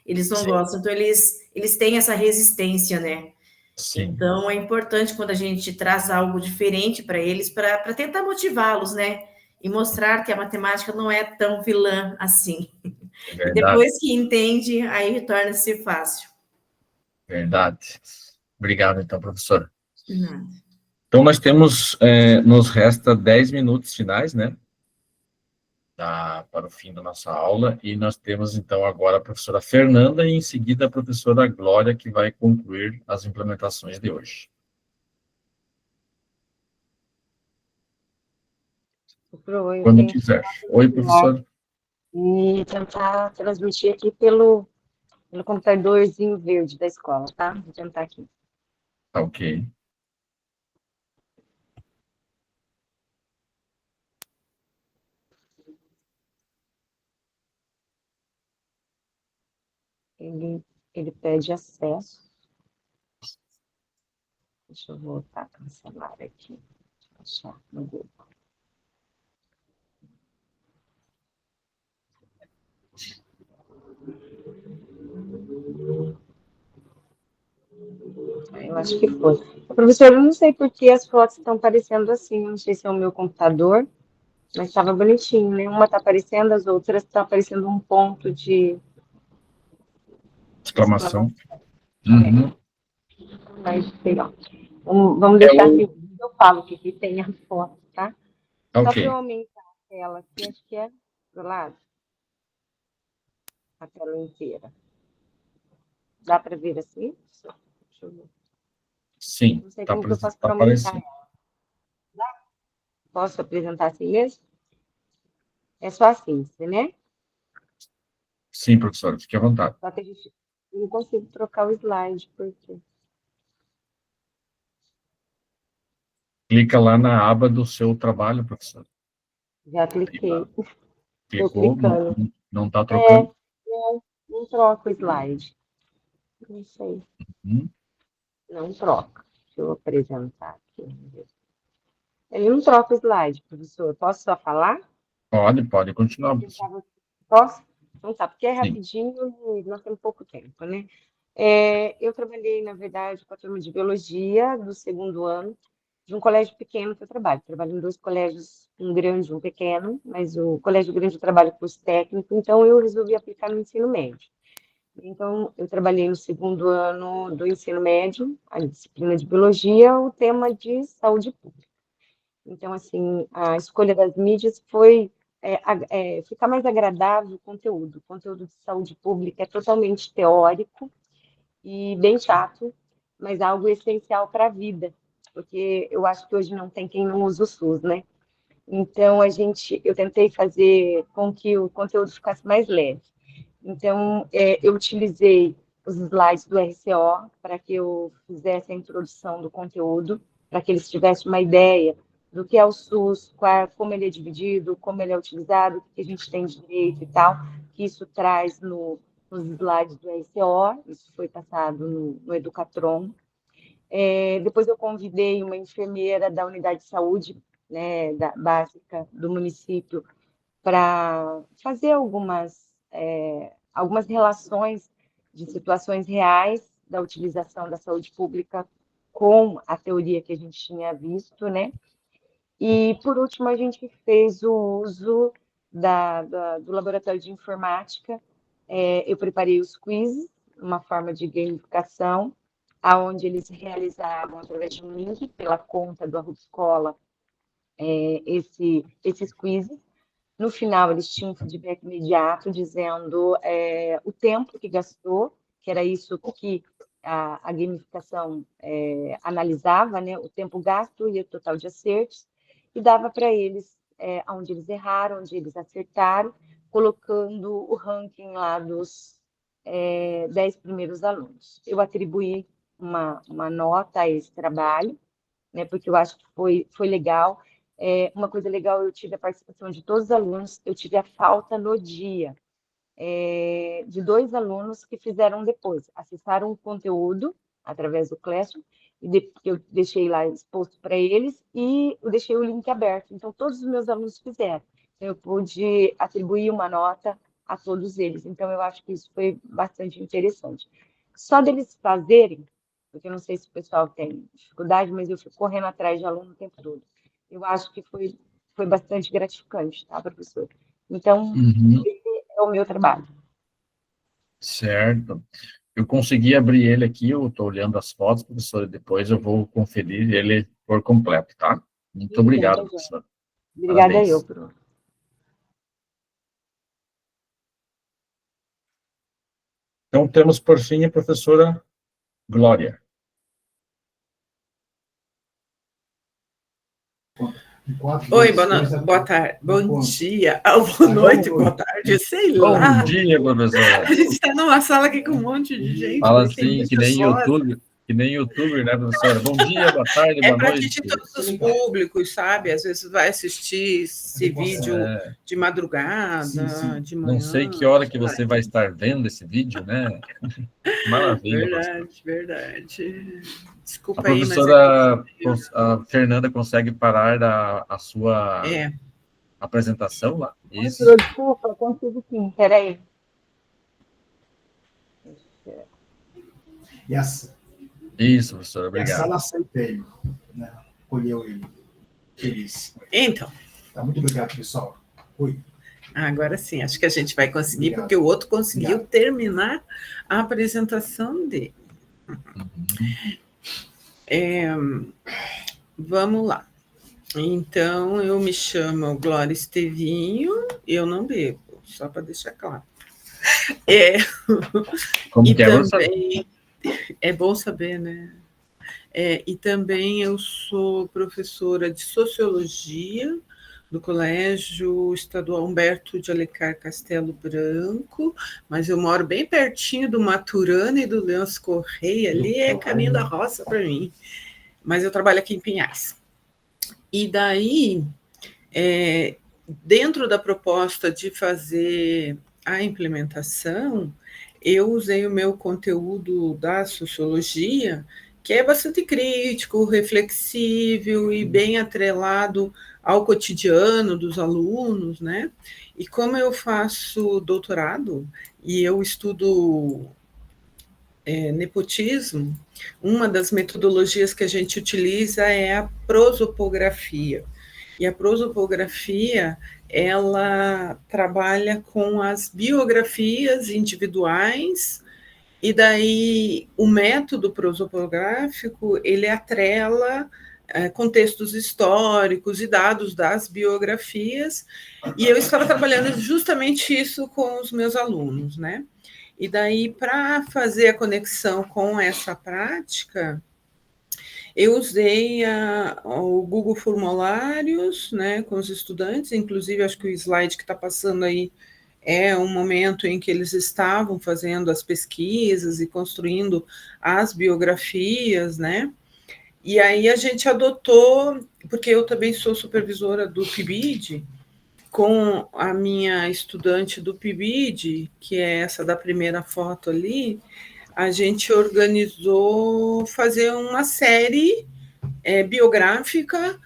eles não gostam. Então, eles têm essa resistência, né? Sim. Então, é importante quando a gente traz algo diferente para eles, para tentar motivá-los, né? E mostrar que a matemática não é tão vilã assim. É E verdade, depois que entende, aí torna-se fácil. verdade. Obrigado, então, professora. Nada. Então, nós temos, nos resta 10 minutos finais, né? Para o fim da nossa aula, e nós temos, então, agora a professora Fernanda e, em seguida, a professora Glória, que vai concluir as implementações de hoje. Eu Quando tenho que quiser. Oi, professora. e tentar transmitir aqui pelo computadorzinho verde da escola, tá? Vou tentar aqui. Tá ok. Ele pede acesso. Deixa eu voltar a cancelar aqui. Deixa eu achar no Google. Eu acho que foi. Professor, eu não sei por que as fotos estão aparecendo assim. Não sei se é o meu computador, mas estava bonitinho, né? Uma está aparecendo, as outras está aparecendo um ponto de Exclamação. exclamação. Mas, sei lá. Vamos deixar assim, eu falo que tem a foto, tá? Só para eu Ok. aumentar a tela aqui, acho que é do lado. A tela inteira. Dá para ver assim? Deixa eu ver. Sim, Não sei tá como que eu faço para aumentar aparecendo. ela. Dá? Posso apresentar assim mesmo? É só assim, né? Sim, professora, fique à vontade. Só que eu não consigo trocar o slide, porque Clica lá na aba do seu trabalho, professora. já cliquei. Estou Clicou, clicando. não está trocando? Não troca o slide. Não sei. Não troca. Deixa eu apresentar aqui. Ele não troca o slide, professor. Posso só falar? Pode continuar, professora. Posso? Então tá, porque é Sim. rapidinho e nós temos pouco tempo, né? Eu trabalhei, na verdade, com a turma de biologia do segundo ano de um colégio pequeno que eu trabalho. Trabalho em 2 colégios, um grande e um pequeno, mas o colégio grande eu trabalho curso técnico, então eu resolvi aplicar no ensino médio. Então, eu trabalhei no segundo ano do ensino médio, a disciplina de biologia, o tema de saúde pública. Então, assim, a escolha das mídias foi ficar mais agradável o conteúdo. O conteúdo de saúde pública é totalmente teórico e bem chato, mas algo essencial para a vida, porque eu acho que hoje não tem quem não use o SUS, né? Então, eu tentei fazer com que o conteúdo ficasse mais leve. Então, eu utilizei os slides do RCO para que eu fizesse a introdução do conteúdo, para que eles tivessem uma ideia do que é o SUS, como ele é dividido, como ele é utilizado, o que a gente tem de direito e tal, que isso traz nos slides do RCO, isso foi passado no Educatron. Depois eu convidei uma enfermeira da unidade de saúde, né, básica do município, para fazer algumas relações de situações reais da utilização da saúde pública com a teoria que a gente tinha visto, né? E, por último, a gente fez o uso do laboratório de informática. Eu preparei os quizzes, uma forma de gamificação, aonde eles realizavam, através de um link, pela conta do Arroba Escola, esses quizzes. No final, eles tinham um feedback imediato, dizendo o tempo que gastou, que era isso que a gamificação analisava, né, o tempo gasto e o total de acertos, e dava para eles onde eles erraram, onde eles acertaram, colocando o ranking lá dos 10 primeiros alunos. Eu atribuí uma nota a esse trabalho, né, porque eu acho que foi legal. Uma coisa legal, eu tive a participação de todos os alunos, eu tive a falta no dia de 2 alunos que fizeram depois, acessaram o conteúdo através do Classroom, eu deixei lá exposto para eles, e eu deixei o link aberto, então todos os meus alunos fizeram, eu pude atribuir uma nota a todos eles, então eu acho que isso foi bastante interessante. Só deles fazerem, porque eu não sei se o pessoal tem dificuldade, mas eu fico correndo atrás de aluno o tempo todo. Eu acho que foi bastante gratificante, tá, professor? Então, é o meu trabalho. Certo. Eu consegui abrir ele aqui, eu estou olhando as fotos, professora, depois eu vou conferir ele por completo, tá? Muito obrigado, professora. Obrigada Parabéns. eu, Bruno. Então, temos, por fim, a professora Glória. Oi, boa tarde, bom dia, boa noite, boa tarde, sei lá. Bom dia, professora. A gente está numa sala aqui com um monte de gente. Fala porque tem assim, que muitas nem vozes. YouTube, que nem youtuber, né, professora? Bom dia, boa tarde, É boa para noite. atingir todos os públicos, sabe? Às vezes vai assistir esse vídeo de madrugada, de manhã. Não sei que hora que você vai estar vendo esse vídeo, né? Maravilha, professora. Verdade. Desculpa A aí, mas professora a Fernanda consegue parar a sua é. apresentação lá? Isso. Desculpa, eu consigo sim, peraí. Isso, professora, E a obrigado. sala aceitei, né? Acolheu ele. Feliz. Então. Tá, muito obrigado, pessoal. Oi. Agora sim, acho que a gente vai conseguir, Obrigado. porque o outro conseguiu terminar a apresentação dele. Vamos lá. Então, eu me chamo Glória Estevinho, eu não bebo, só para deixar claro. Como e que é, também é bom saber, né? E também eu sou professora de Sociologia do Colégio Estadual Humberto de Alencar Castelo Branco, mas eu moro bem pertinho do Maturana e do Leôncio Correia, ali é caminho da roça para mim, mas eu trabalho aqui em Pinhais. E daí, dentro da proposta de fazer a implementação, eu usei o meu conteúdo da sociologia, que é bastante crítico, reflexível e bem atrelado ao cotidiano dos alunos, né? E como eu faço doutorado e eu estudo nepotismo, uma das metodologias que a gente utiliza é a prosopografia. E a prosopografia, ela trabalha com as biografias individuais, e daí o método prosopográfico, ele atrela contextos históricos e dados das biografias, e eu estava trabalhando justamente isso com os meus alunos, né? E daí, para fazer a conexão com essa prática, eu usei o Google Formulários, né, com os estudantes, inclusive acho que o slide que está passando aí é um momento em que eles estavam fazendo as pesquisas e construindo as biografias, né? E aí a gente adotou, porque eu também sou supervisora do PIBID, com a minha estudante do PIBID, que é essa da primeira foto ali, a gente organizou fazer uma série biográfica,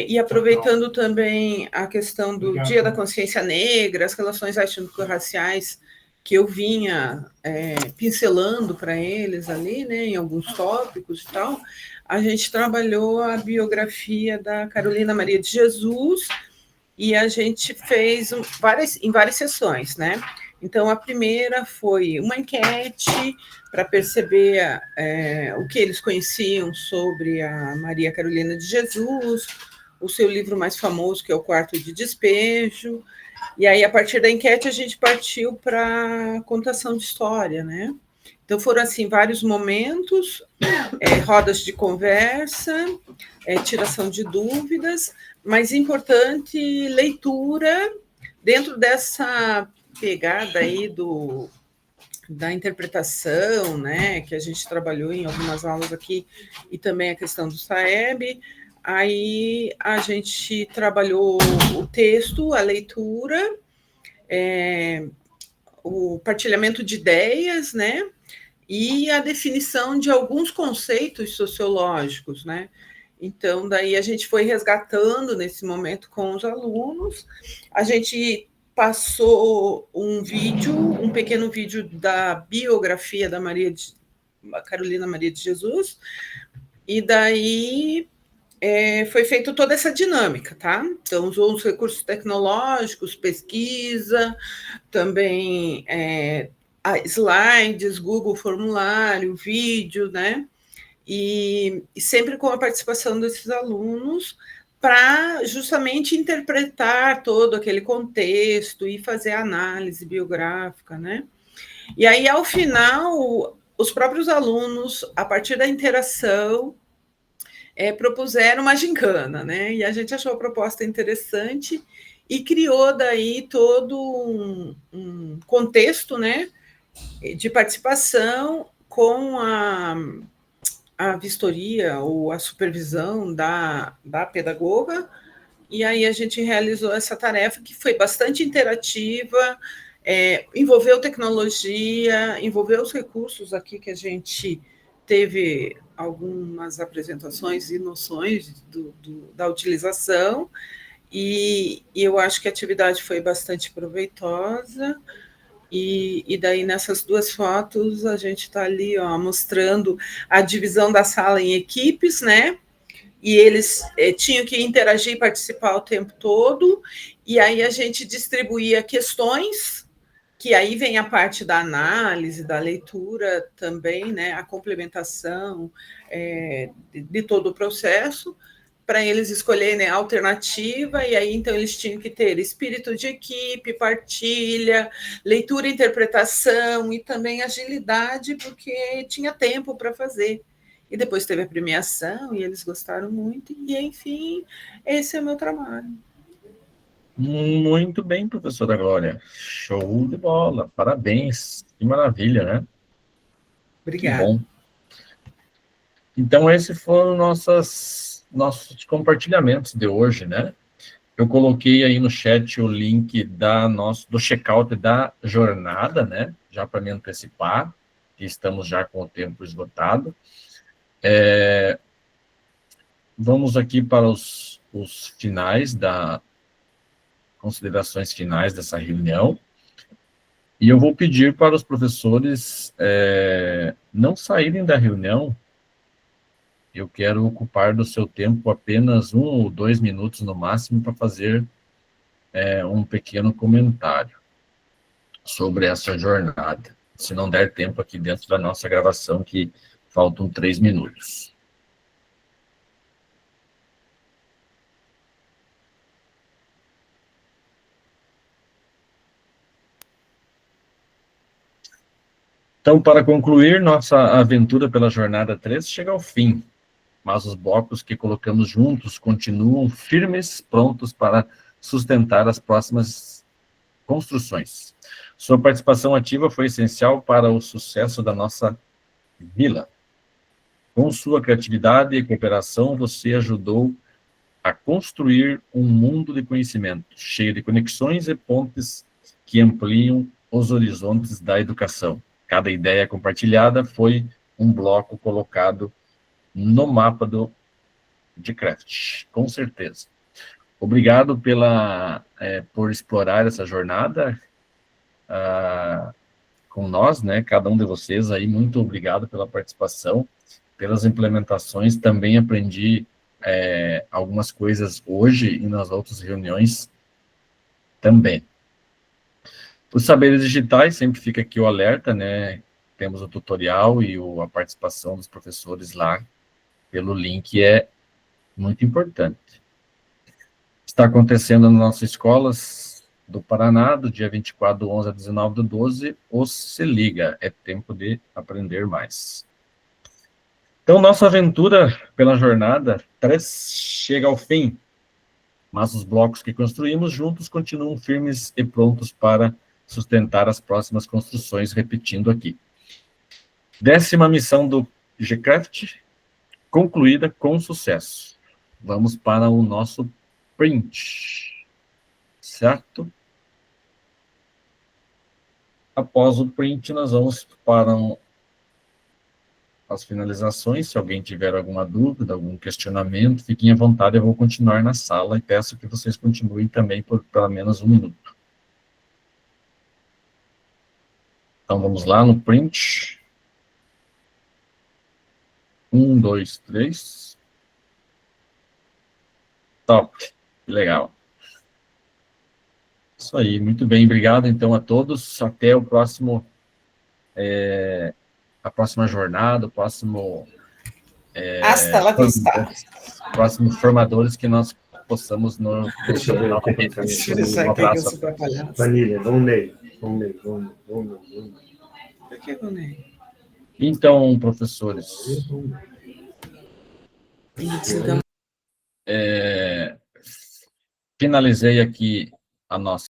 e aproveitando também a questão do Dia da Consciência Negra, as relações étnico-raciais que eu vinha pincelando para eles ali, né, em alguns tópicos e tal, a gente trabalhou a biografia da Carolina Maria de Jesus, e a gente fez em várias sessões, né? Então, a primeira foi uma enquete para perceber o que eles conheciam sobre a Maria Carolina de Jesus, o seu livro mais famoso, que é o Quarto de Despejo, e aí, a partir da enquete, a gente partiu para contação de história, né? Então, foram, assim, vários momentos, rodas de conversa, tiração de dúvidas, mas importante leitura dentro dessa pegada aí da interpretação, né, que a gente trabalhou em algumas aulas aqui, e também a questão do SAEB. Aí a gente trabalhou o texto, a leitura, o partilhamento de ideias, né, e a definição de alguns conceitos sociológicos, né. Então, daí a gente foi resgatando nesse momento com os alunos, a gente passou um pequeno vídeo da biografia da Carolina Maria de Jesus, e daí foi feito toda essa dinâmica, tá? Então, usou os recursos tecnológicos, pesquisa, também slides, Google Formulário, vídeo, né? E sempre com a participação desses alunos, para justamente interpretar todo aquele contexto e fazer análise biográfica, né? E aí, ao final, os próprios alunos, a partir da interação, propuseram uma gincana, né? E a gente achou a proposta interessante e criou daí todo um contexto, né, de participação com a vistoria ou a supervisão da pedagoga, e aí a gente realizou essa tarefa que foi bastante interativa, envolveu tecnologia, envolveu os recursos aqui que a gente teve algumas apresentações e noções da utilização, e eu acho que a atividade foi bastante proveitosa. E daí, nessas duas fotos, a gente está ali, ó, mostrando a divisão da sala em equipes, né? E eles tinham que interagir e participar o tempo todo, e aí a gente distribuía questões, que aí vem a parte da análise, da leitura também, né? A complementação de todo o processo, para eles escolherem, né, a alternativa, e aí, então, eles tinham que ter espírito de equipe, partilha, leitura e interpretação, e também agilidade, porque tinha tempo para fazer. E depois teve a premiação, e eles gostaram muito, e, enfim, esse é o meu trabalho. Muito bem, professora Glória. Show de bola. Parabéns. Que maravilha, né? Obrigada. Que bom. Então, esses foram nossos compartilhamentos de hoje, né? Eu coloquei aí no chat o link do check-out da jornada, né? Já para me antecipar, que estamos já com o tempo esgotado. Vamos aqui para os finais considerações finais dessa reunião. E eu vou pedir para os professores não saírem da reunião. Eu quero ocupar do seu tempo apenas 1 ou 2 minutos no máximo para fazer um pequeno comentário sobre essa jornada. Se não der tempo aqui dentro da nossa gravação, que faltam 3 minutos. Então, para concluir, nossa aventura pela Jornada 3 chega ao fim, mas os blocos que colocamos juntos continuam firmes, prontos para sustentar as próximas construções. Sua participação ativa foi essencial para o sucesso da nossa vila. Com sua criatividade e cooperação, você ajudou a construir um mundo de conhecimento, cheio de conexões e pontes que ampliam os horizontes da educação. Cada ideia compartilhada foi um bloco colocado no mapa de Craft, com certeza. Obrigado por explorar essa jornada com nós, né? Cada um de vocês aí, muito obrigado pela participação, pelas implementações. Também aprendi algumas coisas hoje e nas outras reuniões também. Os saberes digitais, sempre fica aqui o alerta, né? Temos o tutorial e a participação dos professores lá pelo link é muito importante. Está acontecendo nas nossas escolas do Paraná, do dia 24 do 11 a 19 do 12, ou se liga, é tempo de aprender mais. Então, nossa aventura pela jornada 3 chega ao fim, mas os blocos que construímos juntos continuam firmes e prontos para sustentar as próximas construções, repetindo aqui. 10ª missão do Gcraft, concluída com sucesso. Vamos para o nosso print, certo? Após o print, nós vamos para as finalizações. Se alguém tiver alguma dúvida, algum questionamento, fiquem à vontade, eu vou continuar na sala e peço que vocês continuem também por pelo menos 1 minuto. Então, vamos lá no print. 1, 2, 3. Top, que legal. Isso aí, muito bem, obrigado então a todos, até o próximo, a próxima jornada, o próximo, Hasta la vista. próximos formadores que nós possamos no... Deixa eu ver o que tem pra mim. Um abraço. Vanilla, vamos ler. Por que eu nem? Então, professores, finalizei aqui a nossa